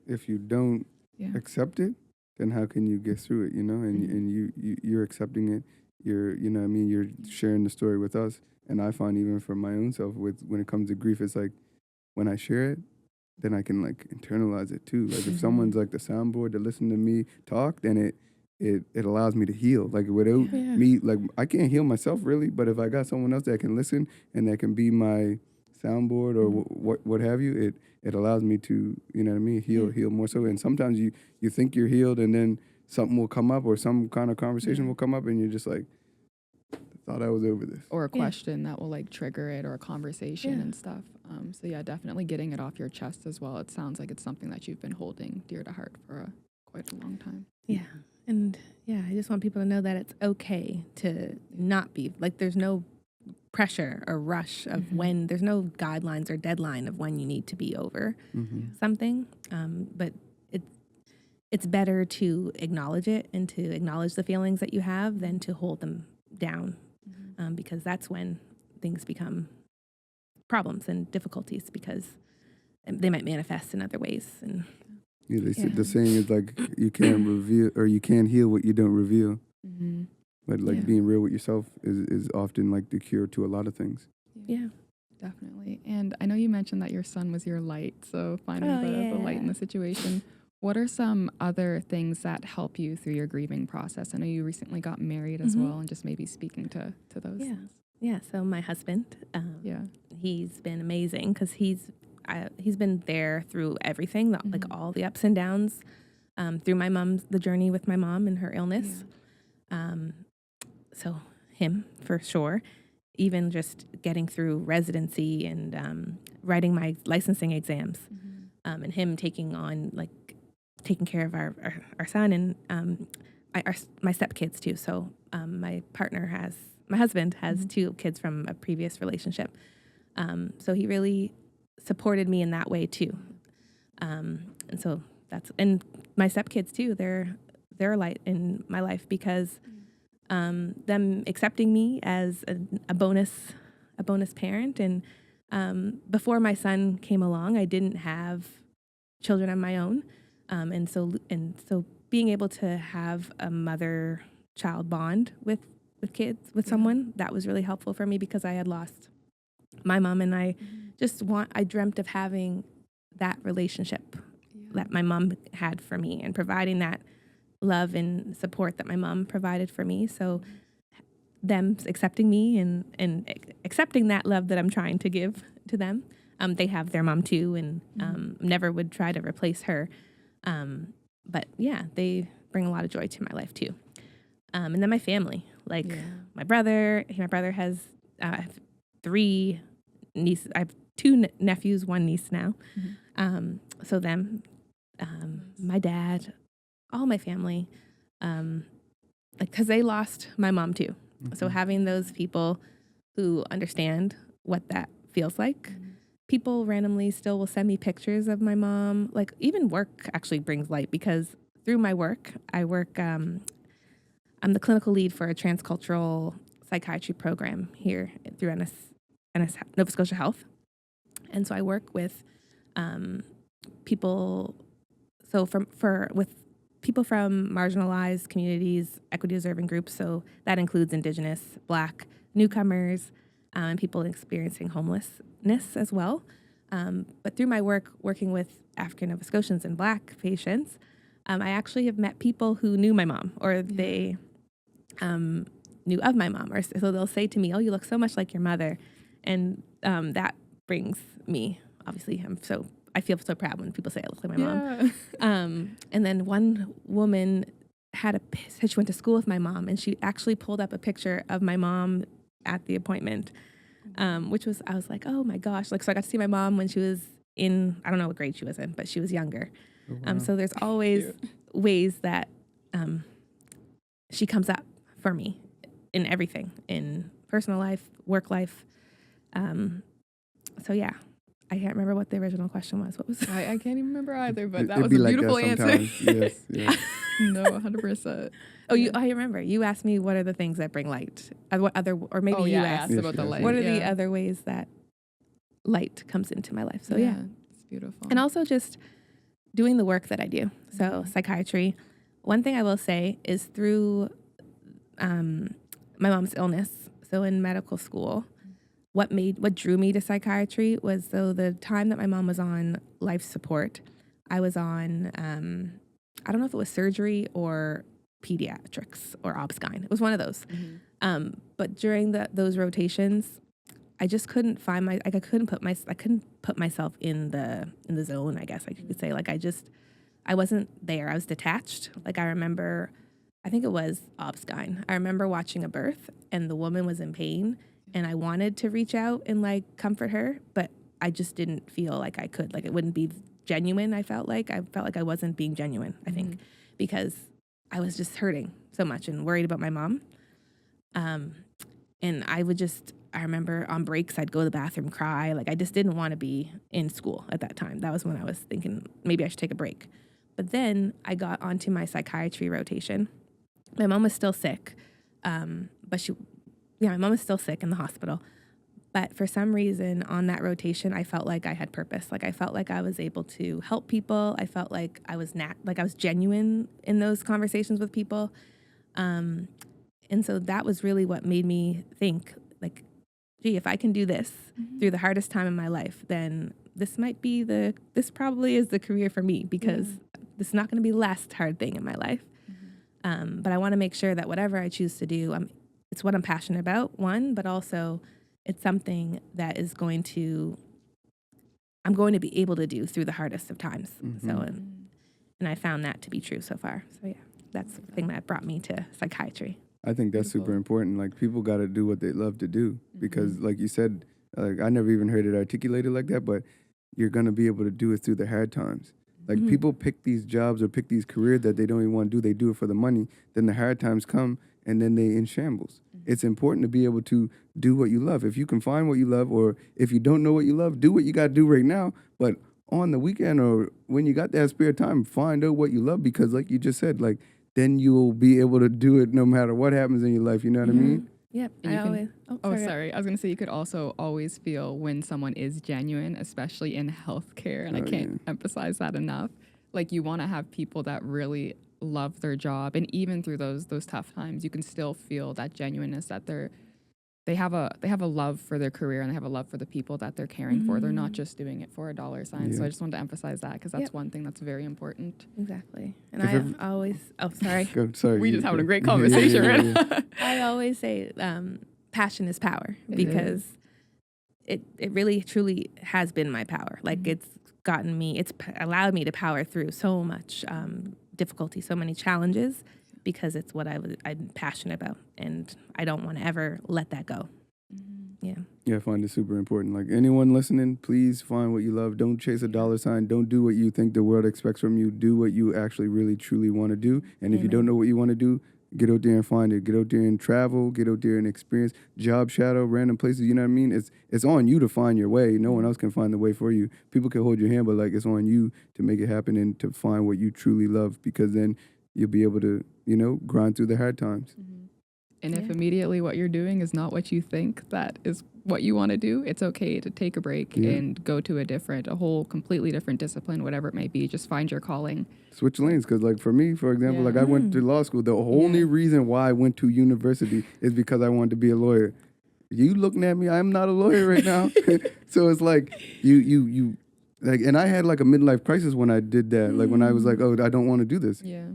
if you don't accept it, then how can you get through it, you know? And you're accepting it. You're sharing the story with us. And I find even for my own self, when it comes to grief, it's like, when I share it, then I can like internalize it too. Like if someone's like the soundboard to listen to me talk, then it allows me to heal. Like without me, like I can't heal myself really, but if I got someone else that can listen and that can be my soundboard or what have you, it allows me to, heal more so. And sometimes you think you're healed and then something will come up or some kind of conversation will come up and you're just like, I thought I was over this. Or a question that will like trigger it or a conversation and stuff. So yeah, definitely getting it off your chest as well. It sounds like it's something that you've been holding dear to heart for quite a long time. Yeah. And I just want people to know that it's okay to not be, like there's no pressure or rush of when, there's no guidelines or deadline of when you need to be over something. But it's better to acknowledge it and to acknowledge the feelings that you have than to hold them down, because that's when things become problems and difficulties because they might manifest in other ways. And the saying is like you can't reveal or you can't heal what you don't reveal. But like being real with yourself is often like the cure to a lot of things. Yeah, definitely. And I know you mentioned that your son was your light, so finding the light in the situation. What are some other things that help you through your grieving process? I know you recently got married as well, and just maybe speaking to those things. Yeah, so my husband, he's been amazing because he's been there through everything, like all the ups and downs, through the journey with my mom and her illness. So him for sure, even just getting through residency and writing my licensing exams, and him taking care of our son and my stepkids too. So my husband has two kids from a previous relationship. So he really supported me in that way too. And so and my stepkids too, they're a light in my life because them accepting me as a bonus parent. And before my son came along, I didn't have children of my own. And so being able to have a mother-child bond with kids, with someone, that was really helpful for me because I had lost my mom, and I dreamt of having that relationship that my mom had for me and providing that love and support that my mom provided for me. So them accepting me and accepting that love that I'm trying to give to them. They have their mom too, and never would try to replace her. But yeah, they bring a lot of joy to my life too. And then my family, my brother has I have 3 nieces. I have 2 nephews, 1 niece now. So them, my dad, all my family, because they lost my mom too. So having those people who understand what that feels like. People randomly still will send me pictures of my mom. Like even work actually brings light because through my work, I'm the clinical lead for a Transcultural Psychiatry Program here through Nova Scotia Health. And so I work with people, with people from marginalized communities, equity deserving groups. So that includes Indigenous, Black, Newcomers, and people experiencing homelessness as well. But through my work working with African Nova Scotians and Black patients, I actually have met people who knew my mom, or they knew of my mom, or so they'll say to me, "Oh, you look so much like your mother," and that brings me. Obviously, I feel so proud when people say I look like my mom. And then one woman said she went to school with my mom, and she actually pulled up a picture of my mom at the appointment, I was like, oh my gosh. So I got to see my mom when she was I don't know what grade she was in, but she was younger. Oh, wow. So there's always ways that she comes up for me in everything, in personal life, work life. So yeah, I can't remember what the original question was. What was it? I can't even remember either, but that was a beautiful answer. Yes. No, 100%. Oh, I remember. You asked me what are the things that bring light. What other, or maybe you asked about the light. What are the other ways that light comes into my life? So yeah, it's beautiful. And also just doing the work that I do. So psychiatry. One thing I will say is through my mom's illness. So in medical school, what drew me to psychiatry was the time that my mom was on life support. I was on I don't know if it was surgery or pediatrics or obsgyn. It was one of those. But during those rotations, I just couldn't find I couldn't put myself in the zone, I guess I could say. I wasn't there. I was detached. I remember, I think it was obsgyn. I remember watching a birth and the woman was in pain and I wanted to reach out and comfort her, but I just didn't feel like I could. It wouldn't be genuine. I felt like I wasn't being genuine, I think, because I was just hurting so much and worried about my mom. And I remember on breaks, I'd go to the bathroom, cry. I just didn't want to be in school at that time. That was when I was thinking maybe I should take a break. But then I got onto my psychiatry rotation. My mom was still sick. My mom was still sick in the hospital. But for some reason on that rotation, I felt like I had purpose. I felt like I was able to help people. I felt like I was I was genuine in those conversations with people. And so that was really what made me think, gee, if I can do this through the hardest time in my life, then this probably is the career for me, because this is not going to be the last hard thing in my life. But I want to make sure that whatever I choose to do, it's what I'm passionate about, one, but also it's something that I'm going to be able to do through the hardest of times. So, and I found that to be true so far. So yeah, that's the thing that brought me to psychiatry. I think that's super important. People got to do what they love to do, because like you said, I never even heard it articulated like that, but you're going to be able to do it through the hard times. People pick these jobs or pick these careers that they don't even want to do. They do it for the money. Then the hard times come and then they in shambles. It's important to be able to do what you love. If you can find what you love, or if you don't know what you love, do what you got to do right now. But on the weekend or when you got that spare time, find out what you love, because like you just said, then you'll be able to do it no matter what happens in your life. You know what I mean? Yep. Sorry. I was going to say, you could also always feel when someone is genuine, especially in healthcare. And I can't emphasize that enough. like you want to have people that really love their job, and even through those tough times, you can still feel that genuineness that they have a love for their career, and they have a love for the people that they're caring for. They're not just doing it for a dollar sign. So I just wanted to emphasize that, because that's one thing that's very important. Exactly. And I always, sorry. Sorry. We just having a great conversation, right? I always say passion is power, because it really truly has been my power. Like it's gotten me, it's allowed me to power through so much difficulty, so many challenges, because it's what I'm passionate about, and I don't want to ever let that go. Yeah, I find it super important. Like anyone listening, please find what you love. Don't chase a dollar sign. Don't do what you think the world expects from you. Do what you actually really truly want to do. And if you don't know what you want to do, get out there and find it. Get out there and travel. Get out there and experience. Job shadow, random places. You know what I mean? It's on you to find your way. No one else can find the way for you. People can hold your hand, but like it's on you to make it happen and to find what you truly love, because then you'll be able to, grind through the hard times. And if immediately what you're doing is not what you think that is what you want to do, it's okay to take a break and go to a whole completely different discipline, whatever it may be. Just find your calling. Switch lanes, because like for me, for example, like I went to law school. The only reason why I went to university is because I wanted to be a lawyer. You looking at me, I'm not a lawyer right now. So it's like you like, and I had like a midlife crisis when I did that. Like when I was like, oh, I don't want to do this. Yeah.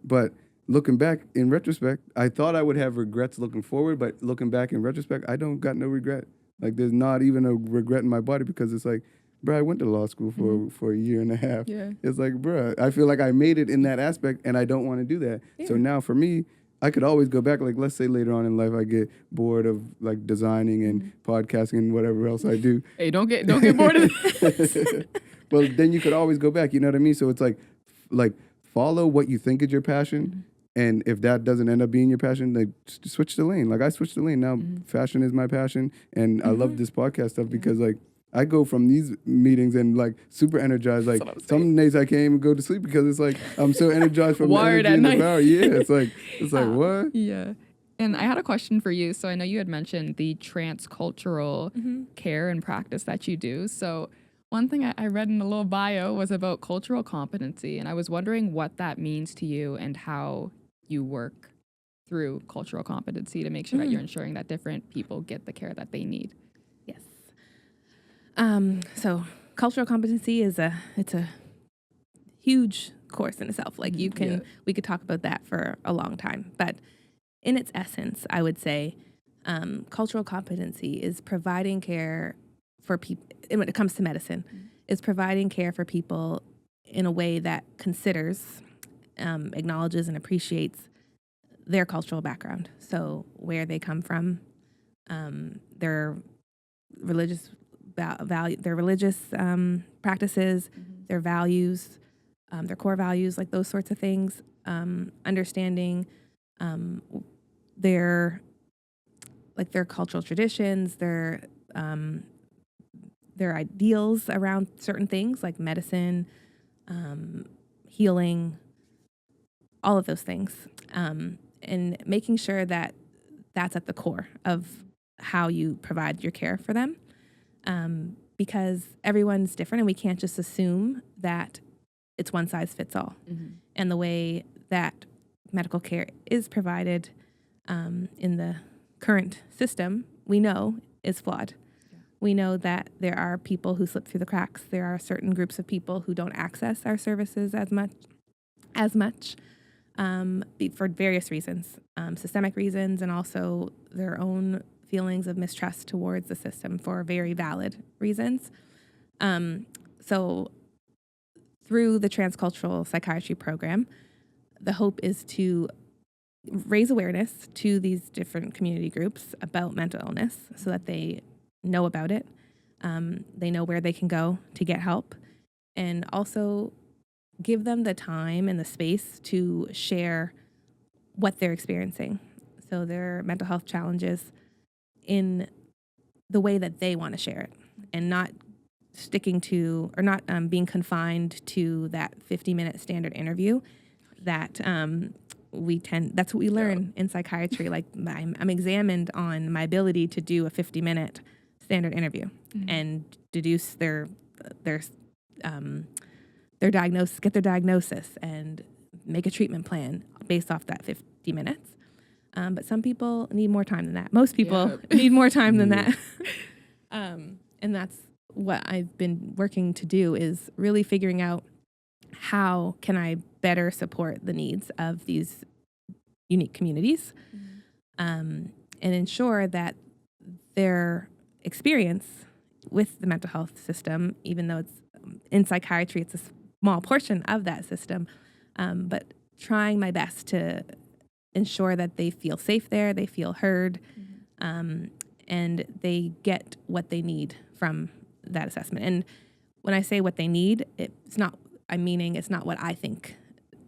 But looking back in retrospect, I thought I would have regrets looking forward, but looking back in retrospect, I don't got no regret. Like there's not even a regret in my body, because it's like, bro, I went to law school for a year and a half. Yeah. It's like, bro, I feel like I made it in that aspect, and I don't want to do that. Yeah. So now for me, I could always go back. Like let's say later on in life, I get bored of like designing and podcasting and whatever else I do. Hey, don't get bored of this. Well, then you could always go back. You know what I mean? So it's like follow what you think is your passion. And if that doesn't end up being your passion, like switch the lane. Like I switched the lane. Now fashion is my passion. And I love this podcast stuff because like I go from these meetings and like super energized. Like some days I can't even go to sleep because it's like I'm so energized from Wired the energy at and the night. power. Yeah, it's like what? Yeah. And I had a question for you. So I know you had mentioned the transcultural care and practice that you do. So one thing I read in a little bio was about cultural competency. And I was wondering what that means to you and how you work through cultural competency to make sure that you're ensuring that different people get the care that they need. Yes. So cultural competency it's a huge course in itself. Like we could talk about that for a long time, but in its essence, I would say cultural competency is providing care for people, when it comes to medicine, is providing care for people in a way that considers, acknowledges and appreciates their cultural background. So where they come from, their religious practices, their values, their core values, like those sorts of things, understanding their cultural traditions, their ideals around certain things like medicine, healing, all of those things, and making sure that that's at the core of how you provide your care for them, because everyone's different and we can't just assume that it's one size fits all. And the way that medical care is provided in the current system, we know is flawed. We know that there are people who slip through the cracks. There are certain groups of people who don't access our services as much for various reasons, systemic reasons, and also their own feelings of mistrust towards the system for very valid reasons. So through the Transcultural Psychiatry Program, the hope is to raise awareness to these different community groups about mental illness so that they know about it. They know where they can go to get help, and also give them the time and the space to share what they're experiencing. So their mental health challenges in the way that they want to share it, and not sticking to or not being confined to that 50-minute standard interview that that's what we learn in psychiatry. Like I'm examined on my ability to do a 50-minute standard interview and deduce their get their diagnosis and make a treatment plan based off that 50 minutes. But some people need more time than that. Most people need more time than that. And that's what I've been working to do, is really figuring out how can I better support the needs of these unique communities, and ensure that their experience with the mental health system, even though it's in psychiatry, it's a small portion of that system, but trying my best to ensure that they feel safe there, they feel heard, and they get what they need from that assessment. And when I say what they need, it's not what I think.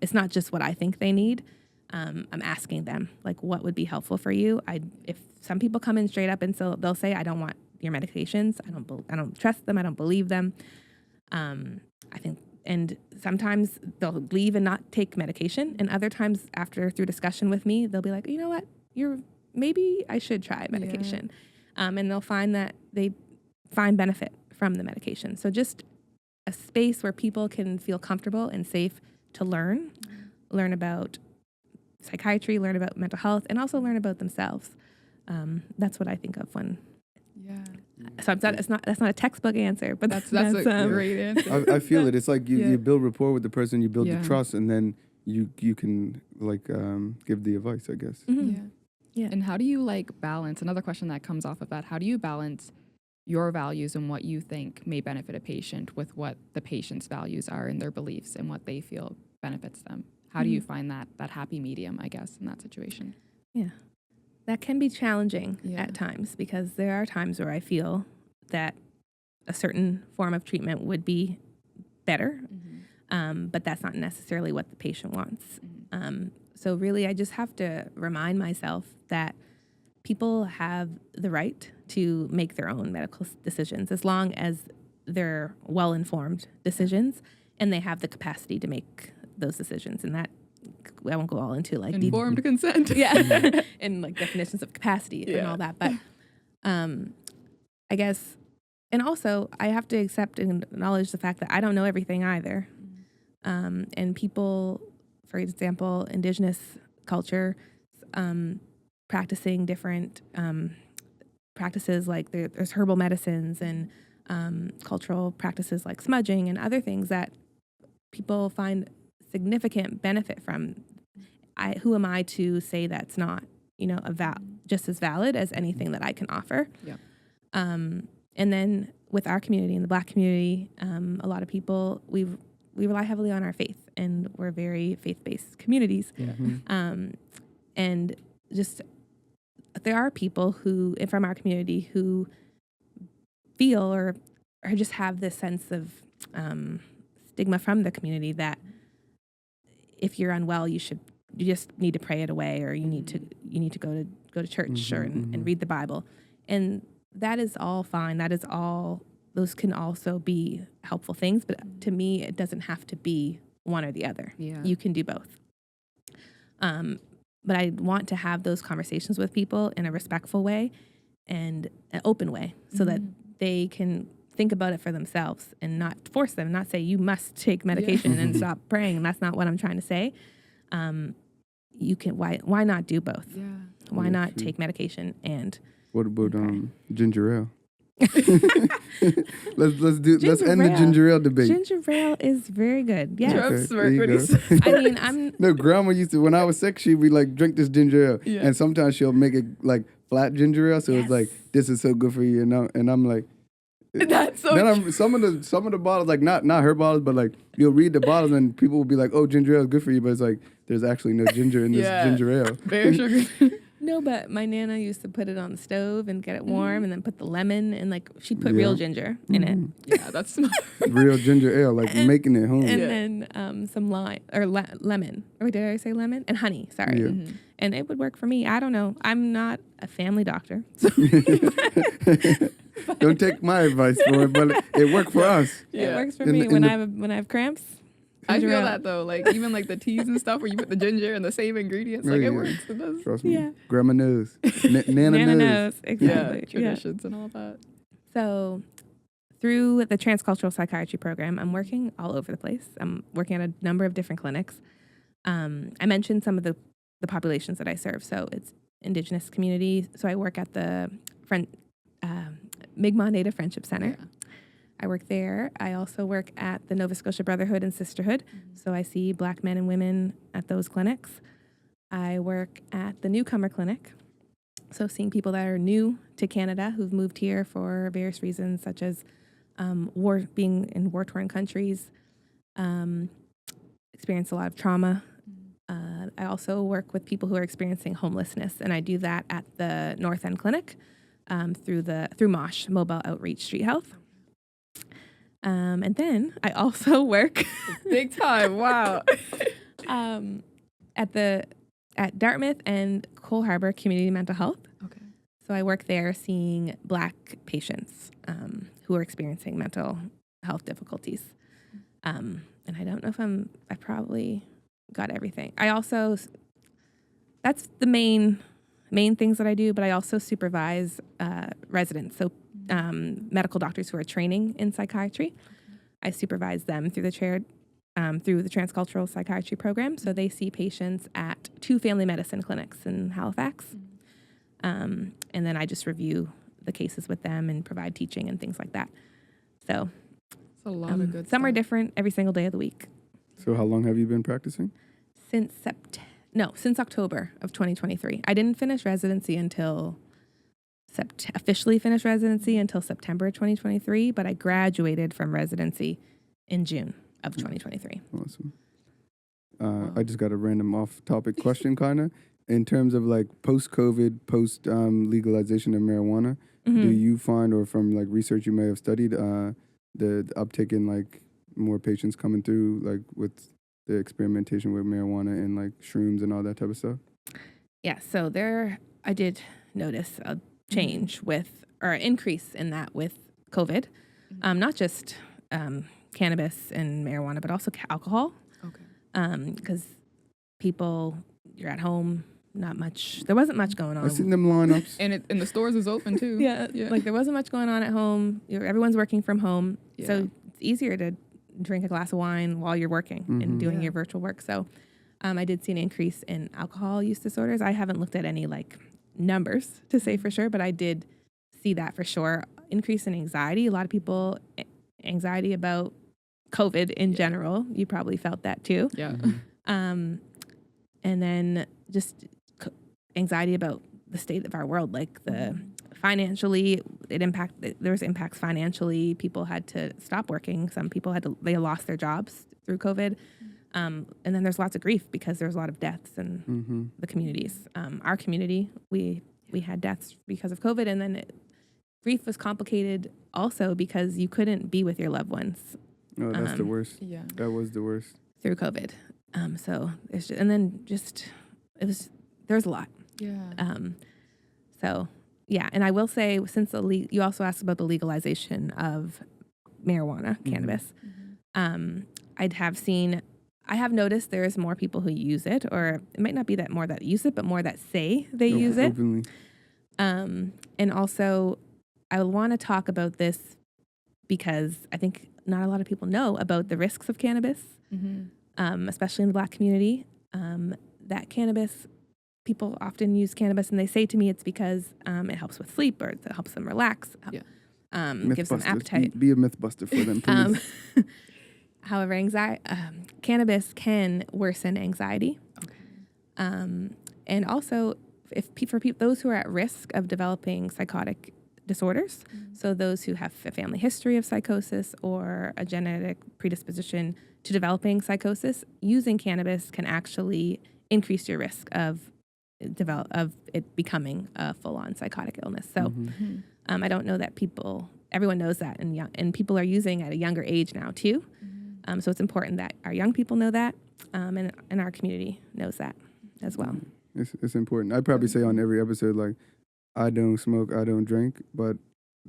It's not just what I think they need. I'm asking them, like, what would be helpful for you? If some people come in straight up and so they'll say, I don't want your medications. I don't trust them. I don't believe them. I think, and sometimes they'll leave and not take medication. And other times through discussion with me, they'll be like, you know what, maybe I should try medication. And they'll find that they find benefit from the medication. So just a space where people can feel comfortable and safe to learn about psychiatry, learn about mental health, and also learn about themselves. That's what I think of when. Yeah. So that's not a textbook answer, but that's a great answer. I feel it. It's like you build rapport with the person, you build the trust, and then you can give the advice, I guess. Mm-hmm. Yeah. And how do you balance, another question that comes off of that, how do you balance your values and what you think may benefit a patient with what the patient's values are and their beliefs and what they feel benefits them? How do you find that happy medium, I guess, in that situation? Yeah. That can be challenging at times, because there are times where I feel that a certain form of treatment would be better, but that's not necessarily what the patient wants. So really, I just have to remind myself that people have the right to make their own medical decisions, as long as they're well-informed decisions and they have the capacity to make those decisions. And that, I won't go all into informed consent. Yeah. And definitions of capacity and all that. But I guess, and also I have to accept and acknowledge the fact that I don't know everything either. And people, for example, Indigenous culture, practicing different practices, like there's herbal medicines and cultural practices like smudging and other things that people find significant benefit from. Who am I to say that's not, just as valid as anything that I can offer? Yeah. And then with our community, in the Black community, a lot of people, we rely heavily on our faith, and we're very faith-based communities. Yeah. And just there are people who from our community who feel or just have this sense of stigma from the community that if you're unwell, you just need to pray it away, or you need to go to church and read the Bible. And that is all fine. Those can also be helpful things, but to me, it doesn't have to be one or the other. Yeah. You can do both. But I want to have those conversations with people in a respectful way and an open way, so that they can think about it for themselves and not force them, not say you must take medication and stop praying. And that's not what I'm trying to say. You can, why not do both? Yeah. Why not take medication and what about ginger ale? let's end the ginger ale debate. Ginger ale is very good. Yes. Okay, smart when he said. I mean, No, grandma used to, when I was sick, she'd be like, drink this ginger ale, and sometimes she'll make it flat ginger ale, so it's like, this is so good for you, and I'm like, that's so. Then some of the bottles, not her bottles, but you'll read the bottles and people will be like, oh, ginger ale is good for you, but it's like there's actually no ginger in this ginger ale. Very sugar. No, but my Nana used to put it on the stove and get it warm, and then put the lemon, and she'd put real ginger in it. Yeah, that's smart. Real ginger ale, making it home. And then some lime or lemon. Or did I say lemon? And honey. Sorry. Yeah. And it would work for me. I don't know. I'm not a family doctor. So Don't take my advice for it, but it worked for us. It works for me when I have cramps. I feel that though, even the teas and stuff where you put the ginger and the same ingredients, it works. It does. Trust me. Yeah. Grandma knows. Nana knows. Exactly. Traditions and all that. So through the Transcultural Psychiatry Program, I'm working all over the place. I'm working at a number of different clinics. I mentioned some of the populations that I serve. So it's Indigenous community. So I work at the Mi'kmaq Native Friendship Center. Yeah. I work there. I also work at the Nova Scotia Brotherhood and Sisterhood. So I see Black men and women at those clinics. I work at the Newcomer Clinic. So seeing people that are new to Canada who've moved here for various reasons, such as being in war-torn countries, experience a lot of trauma. I also work with people who are experiencing homelessness, and I do that at the North End Clinic through MOSH, Mobile Outreach Street Health. And then I also work Big time. Wow. at Dartmouth and Cole Harbour Community Mental Health. Okay. So I work there seeing Black patients who are experiencing mental health difficulties. And I don't know if I probably got everything. I also, that's the main things that I do, but I also supervise residents, so medical doctors who are training in psychiatry. I supervise them through the Transcultural Psychiatry Program. So they see patients at 2 family medicine clinics in Halifax. And then I just review the cases with them and provide teaching and things like that. So It's a lot of good some are stuff. different every single day of the week. So how long have you been practicing? Since October of 2023. I didn't finish residency until officially finish residency until September 2023, but I graduated from residency in June of 2023. Awesome. I just got a random off-topic question, kind of. In terms of like post-COVID, legalization of marijuana, do you find, or from like research you may have studied, the uptick in like more patients coming through, like with the experimentation with marijuana and like shrooms and all that type of stuff? Yeah, so I did notice a change or increase in that with COVID, not just cannabis and marijuana, but also alcohol. Okay. Because you're at home, there wasn't much going on. I seen them lineups. And the stores is open too. Yeah, like there wasn't much going on at home. Everyone's working from home, so it's easier to drink a glass of wine while you're working and doing your virtual work. So I did see an increase in alcohol use disorders. I haven't looked at any like numbers to say for sure, but I did see that for sure. Increase in anxiety. A lot of people, anxiety about COVID in general. You probably felt that too. Yeah. And then just anxiety about the state of our world, like financially, there was impacts financially. People had to stop working. Some people they lost their jobs through COVID. And then there's lots of grief because there's a lot of deaths in the communities. Our community, we had deaths because of COVID, and then grief was complicated also because you couldn't be with your loved ones. Oh, that's the worst. Yeah. That was the worst. Through COVID. So it's just, and then there's a lot. Yeah. So yeah, and I will say, since you also asked about the legalization of marijuana, cannabis, I have noticed there's more people who use it, or it might not be that more that use it, but more that say they use it. Openly. And also, I want to talk about this because I think not a lot of people know about the risks of cannabis, especially in the Black community. That cannabis, people often use cannabis, and they say to me it's because it helps with sleep, or it helps them relax, gives them appetite. Be a mythbuster for them, please. However, cannabis can worsen anxiety. Okay. And also, for those who are at risk of developing psychotic disorders, so those who have a family history of psychosis or a genetic predisposition to developing psychosis, using cannabis can actually increase your risk of it becoming a full-on psychotic illness. So I don't know that everyone knows that, and people are using at a younger age now too. So it's important that our young people know that, and our community knows that as well. It's important. I'd probably say on every episode, like, I don't smoke, I don't drink, but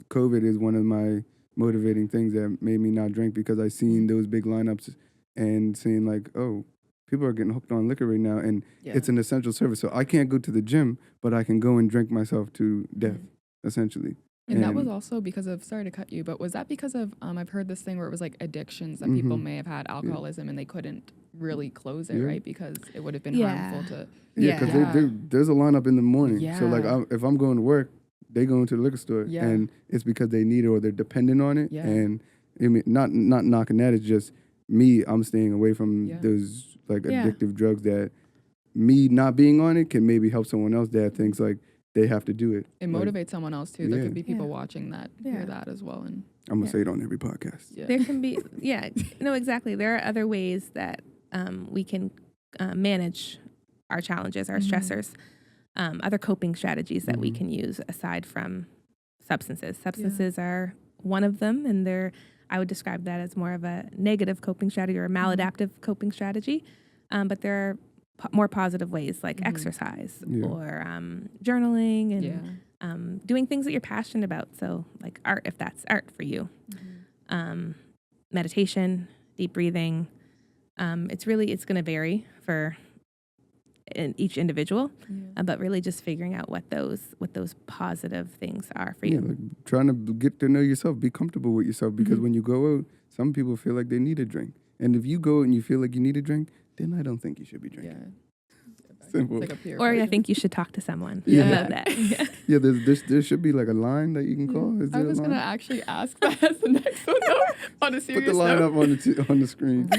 COVID is one of my motivating things that made me not drink, because I seen those big lineups and seeing like, oh, people are getting hooked on liquor right now, and it's an essential service. So I can't go to the gym, but I can go and drink myself to death, essentially. And that was also because of, sorry to cut you, but was that because of, I've heard this thing where it was like addictions that people may have had alcoholism and they couldn't really close it, right? Because it would have been harmful to. Yeah, because there's a lineup in the morning. So like if I'm going to work, they go into the liquor store and it's because they need it or they're dependent on it. And I mean, not knocking that, it's just me, I'm staying away from those like addictive drugs that me not being on it can maybe help someone else that thinks like they have to do it. It motivates someone else too. There could be people watching that, hear that as well. And I'm going to say it on every podcast. There can be, no, exactly. There are other ways that we can manage our challenges, our stressors, other coping strategies that we can use aside from substances. Substances are one of them, and I would describe that as more of a negative coping strategy or a maladaptive coping strategy. But there are more positive ways like exercise or journaling and doing things that you're passionate about. So like art, if that's art for you, meditation, deep breathing. It's going to vary for each individual, but really just figuring out what those positive things are for you. Like trying to get to know yourself, be comfortable with yourself, because when you go out, some people feel like they need a drink. And if you go out and you feel like you need a drink, then I don't think you should be drinking. Simple. Like a or I think you should talk to someone about that. There should be like a line that you can call. Is there I was going to actually ask that as the next one. On a serious Put the line note. up on the screen.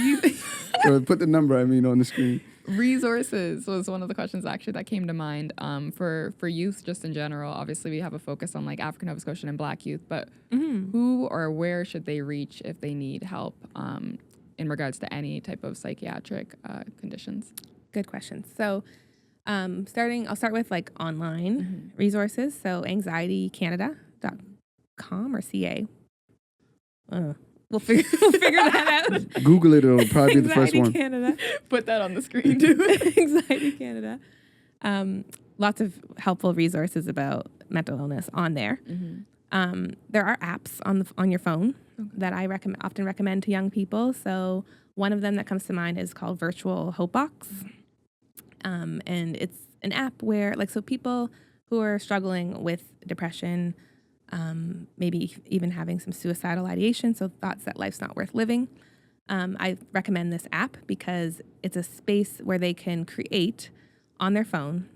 Or put the number, on the screen. Resources was one of the questions actually that came to mind for youth just in general. Obviously, we have a focus on like African, Nova Scotian, and Black youth, but who or where should they reach if they need help in regards to any type of psychiatric conditions? Good question. So I'll start with like online resources. So anxietycanada.com or CA. We'll figure that out. Google it, it'll probably be the first one. Canada. Put that on the screen too. Anxiety Canada. Lots of helpful resources about mental illness on there. There are apps on your phone that I often recommend to young people. So one of them that comes to mind is called Virtual Hope Box. And it's an app where, like, so people who are struggling with depression, maybe even having some suicidal ideation, so thoughts that life's not worth living, I recommend this app because it's a space where they can create on their phone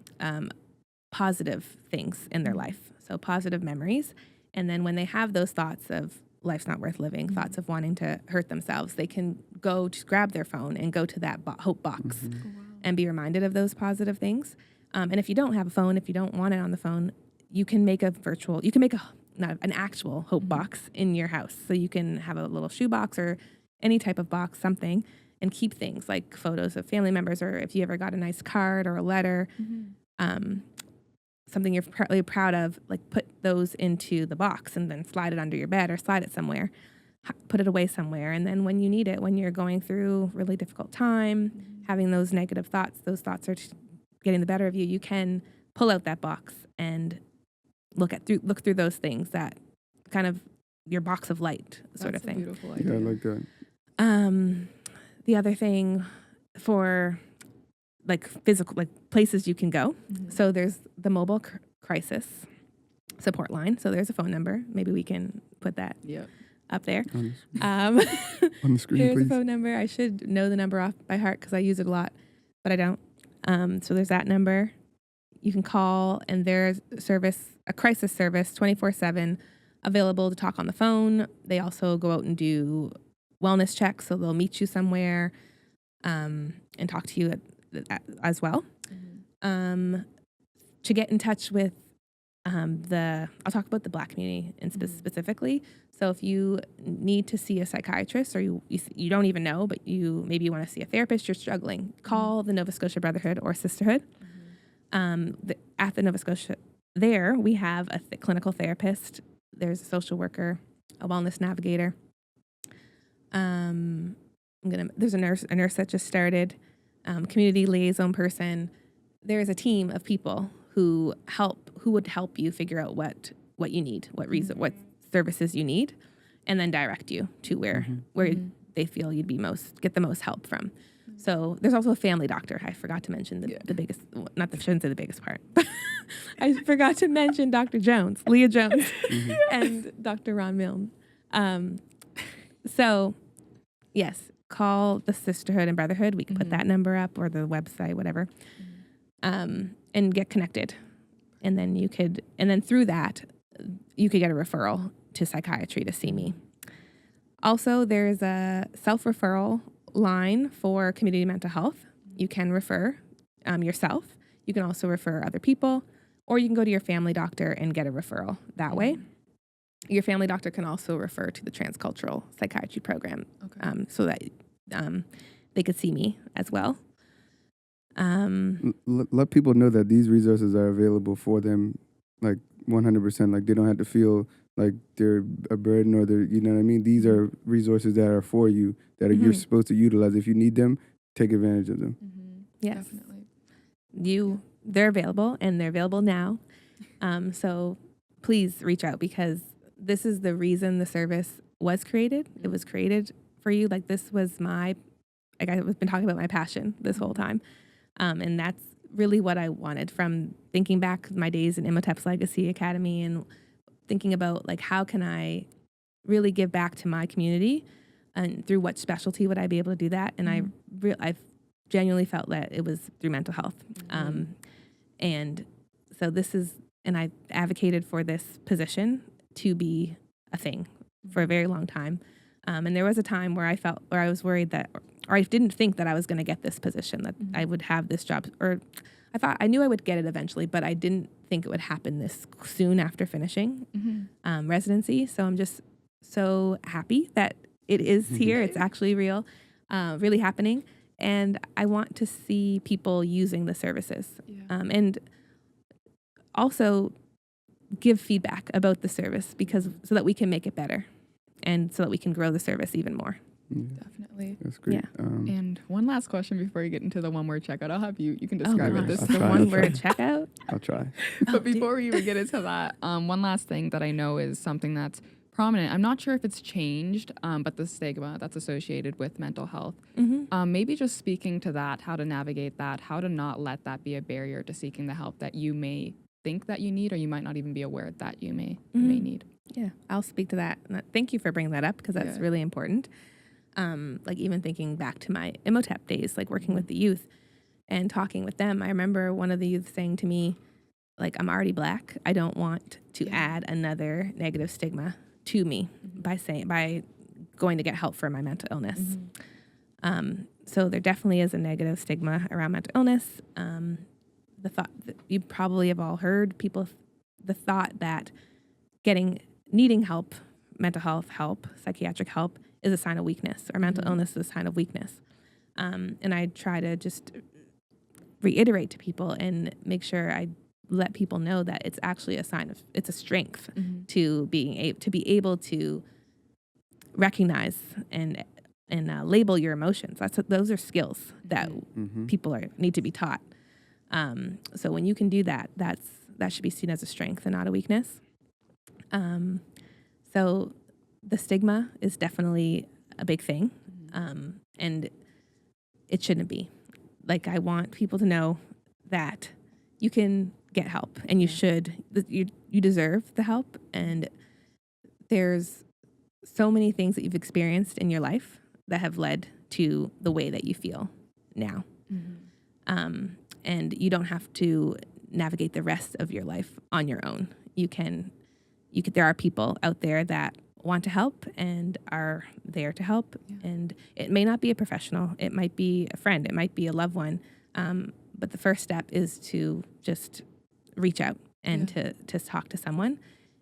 positive things in their life, so positive memories. And then when they have those thoughts of life's not worth living, thoughts of wanting to hurt themselves, they can go to grab their phone and go to that hope box and be reminded of those positive things. And if you don't have a phone, if you don't want it on the phone, you can make an actual hope box in your house. So you can have a little shoe box or any type of box, something, and keep things like photos of family members, or if you ever got a nice card or a letter, something you're partly proud of, like put those into the box and then slide it under your bed or slide it somewhere, put it away somewhere. And then when you need it, when you're going through a really difficult time, having those negative thoughts, those thoughts are getting the better of you, you can pull out that box and look through those things, that kind of your box of light sort of thing. Beautiful idea. Yeah, I like that. The other thing for like physical, like places you can go. So there's the mobile crisis support line. So there's a phone number. Maybe we can put that up there. On the screen, here's please. a phone number. I should know the number off by heart because I use it a lot, but I don't. So there's that number. You can call, and there's a crisis service, 24/7, available to talk on the phone. They also go out and do wellness checks, so they'll meet you somewhere and talk to you as well. To get in touch with I'll talk about the Black community specifically. So if you need to see a psychiatrist, or you don't even know, but maybe you want to see a therapist, you're struggling, call the Nova Scotia Brotherhood or Sisterhood. At the Nova Scotia, there we have a clinical therapist. There's a social worker, a wellness navigator. There's a nurse that just started, community liaison person. There's a team of people who would help you figure out what you need, what services you need, and then direct you to where they feel you'd get the most help from. So there's also a family doctor. I forgot to mention the biggest, not the, shouldn't say the biggest part, but I forgot to mention Dr. Jones, Leah Jones, and Dr. Ron Milne. So yes, call the Sisterhood and Brotherhood. We can put that number up or the website, whatever, and get connected. And then through that, you could get a referral to psychiatry to see me. Also, there's a self-referral line for community mental health. You can refer yourself. You can also refer other people, or you can go to your family doctor and get a referral that way. Your family doctor can also refer to the Transcultural Psychiatry Program, so that they could see me as well. Let people know that these resources are available for them, like 100%. Like they don't have to feel like they're a burden or they're, you know what I mean? These are resources that are for you, that are, you're supposed to utilize. If you need them, take advantage of them. Yes. Definitely. They're available, and they're available now. So please reach out, because this is the reason the service was created. It was created for you. Like this was I've been talking about my passion this whole time. And that's really what I wanted from thinking back my days in Imhotep's Legacy Academy and thinking about like, how can I really give back to my community, and through what specialty would I be able to do that? And I've genuinely felt that it was through mental health. And so and I advocated for this position to be a thing for a very long time. And there was a time where I was worried that, or I didn't think that I was going to get this position, that I would have this job, or I knew I would get it eventually, but I didn't think it would happen this soon after finishing residency. So I'm just so happy that it is here. It's actually real, really happening. And I want to see people using the services, and also give feedback about the service, so that we can make it better, and so that we can grow the service even more. Definitely. That's great. Yeah. And one last question before you get into the one-word checkout. I'll have you can describe gosh. it this The one-word checkout? I'll try. But before we even get into that, one last thing that I know is something that's prominent. I'm not sure if it's changed, but the stigma that's associated with mental health. Maybe just speaking to that, how to navigate that, how to not let that be a barrier to seeking the help that you may think that you need, or you might not even be aware that you may need. Yeah, I'll speak to that. Thank you for bringing that up, because that's really important. Like even thinking back to my Imhotep days, like working with the youth and talking with them. I remember one of the youth saying to me, like, I'm already Black. I don't want to add another negative stigma to me by going to get help for my mental illness. So there definitely is a negative stigma around mental illness. The thought that you probably have all heard, the thought that needing help, mental health help, psychiatric help, is a sign of weakness, or mental illness is a sign of weakness. And I try to just reiterate to people and make sure I let people know that it's actually it's a strength to be able to recognize and label your emotions. Those are skills that people need to be taught. So when you can do that, that should be seen as a strength and not a weakness. So the stigma is definitely a big thing, and it shouldn't be. Like, I want people to know that you can get help, and you should. You deserve the help, and there's so many things that you've experienced in your life that have led to the way that you feel now. And you don't have to navigate the rest of your life on your own. There are people out there that want to help and are there to help. And it may not be a professional. It might be a friend. It might be a loved one. But the first step is to just reach out and to talk to someone,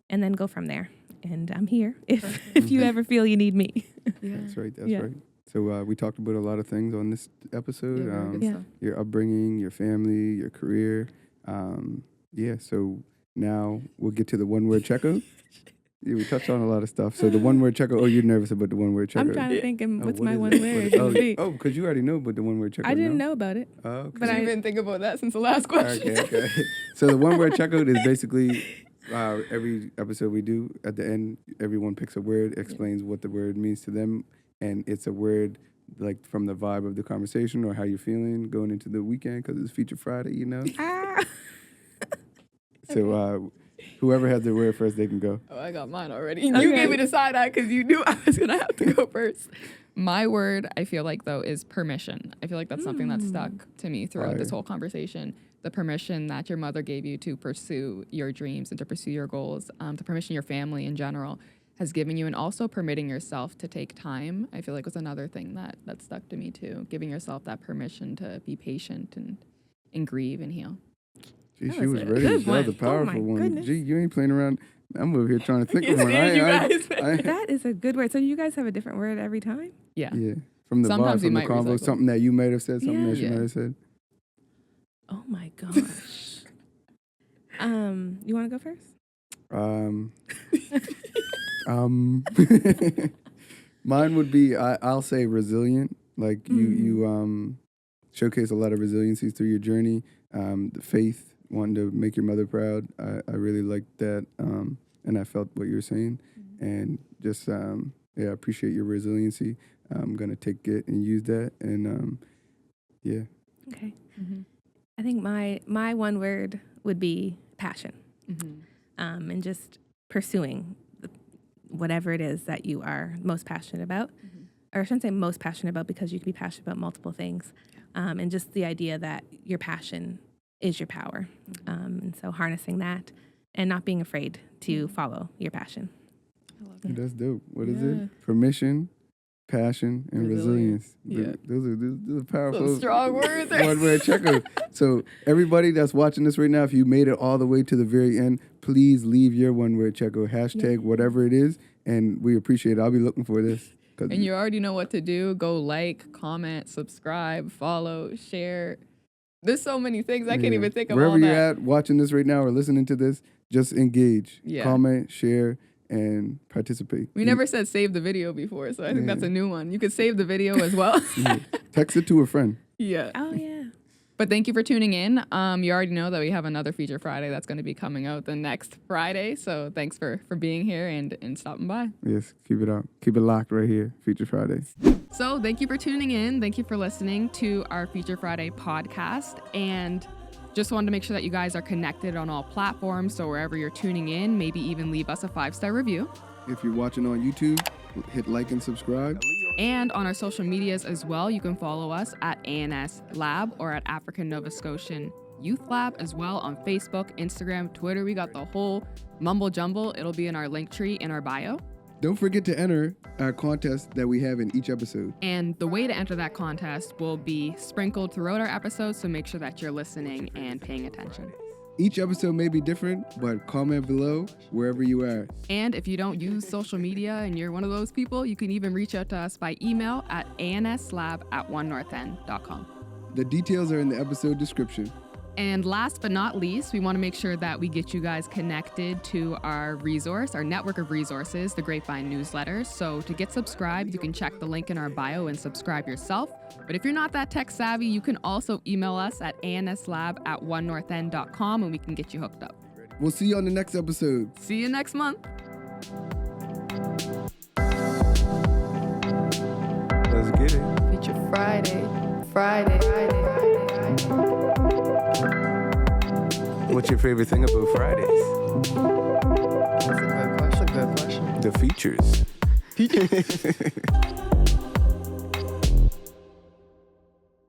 and then go from there. And I'm here if you ever feel you need me. That's right. That's right. So we talked about a lot of things on this episode. Your upbringing, your family, your career. So now we'll get to the one-word checkout. Yeah, we touched on a lot of stuff. So the one-word checkout. Oh, you're nervous about the one-word checkout. I'm trying to think, what's my one word? Because you already know about the one-word checkout. I didn't know about it. Oh, okay. But I didn't think about that since the last question. Okay. So the one-word checkout is basically every episode we do, at the end, everyone picks a word, explains what the word means to them, and it's a word like from the vibe of the conversation or how you're feeling going into the weekend because it's Feature Friday, you know? So whoever has their word first, they can go. Oh, I got mine already. You gave me the side eye because you knew I was going to have to go first. My word, I feel like, though, is permission. I feel like that's something that stuck to me throughout this whole conversation. The permission that your mother gave you to pursue your dreams and to pursue your goals, the permission your family in general has given you, and also permitting yourself to take time, I feel like was another thing that stuck to me too. Giving yourself that permission to be patient and grieve and heal. Gee, she was ready. That was a powerful one. Goodness. Gee, you ain't playing around. I'm over here trying to think of one. That is a good word. So you guys have a different word every time? Yeah. Yeah. From the Sometimes vibe, from we the might convo, recycle. something that you might have said, something that she might have said. Oh my gosh. You want to go first? Mine would be I'll say resilient. Like you showcase a lot of resiliency through your journey. The faith, wanting to make your mother proud. I really liked that, and I felt what you were saying, and just appreciate your resiliency. I'm gonna take it and use that, and Okay. I think my one word would be passion, and just pursuing whatever it is that you are most passionate about. Or I shouldn't say most passionate about, because you can be passionate about multiple things. And just the idea that your passion is your power. And so harnessing that and not being afraid to follow your passion. I love that. that's dope. What is it? Permission, passion, and resilience. Those are powerful. Those strong words. One-word checker. So everybody that's watching this right now, if you made it all the way to the very end, please leave your one-word checker, hashtag whatever it is, and we appreciate it. I'll be looking for this. And you already know what to do. Go like, comment, subscribe, follow, share. There's so many things. I can't even think of Wherever all that. you're at, watching this right now or listening to this, just engage. Yeah. Comment, share, and participate. We never said save the video before, so I think that's a new one. You could save the video as well. Text it to a friend. Yeah. Oh, yeah. But thank you for tuning in. You already know that we have another Feature Friday that's going to be coming out the next Friday. So thanks for being here and stopping by. Yes, keep it up. Keep it locked right here, Feature Fridays. So thank you for tuning in. Thank you for listening to our Feature Friday podcast. And just wanted to make sure that you guys are connected on all platforms. So wherever you're tuning in, maybe even leave us a 5-star review. If you're watching on YouTube, hit like and subscribe. And on our social medias as well, you can follow us at ANS Lab or at African Nova Scotian Youth Lab as well on Facebook, Instagram, Twitter. We got the whole mumble jumble. It'll be in our link tree in our bio. Don't forget to enter our contest that we have in each episode. And the way to enter that contest will be sprinkled throughout our episodes, so make sure that you're listening and paying attention. Each episode may be different, but comment below wherever you are. And if you don't use social media and you're one of those people, you can even reach out to us by email at anslab@onenorthend.com. The details are in the episode description. And last but not least, we want to make sure that we get you guys connected to our resource, our network of resources, the Grapevine newsletters. So to get subscribed, you can check the link in our bio and subscribe yourself. But if you're not that tech savvy, you can also email us at anslab@onenorthend.com and we can get you hooked up. We'll see you on the next episode. See you next month. Let's get it. Feature Friday. Friday. What's your favorite thing about Fridays? That's a good question. The features.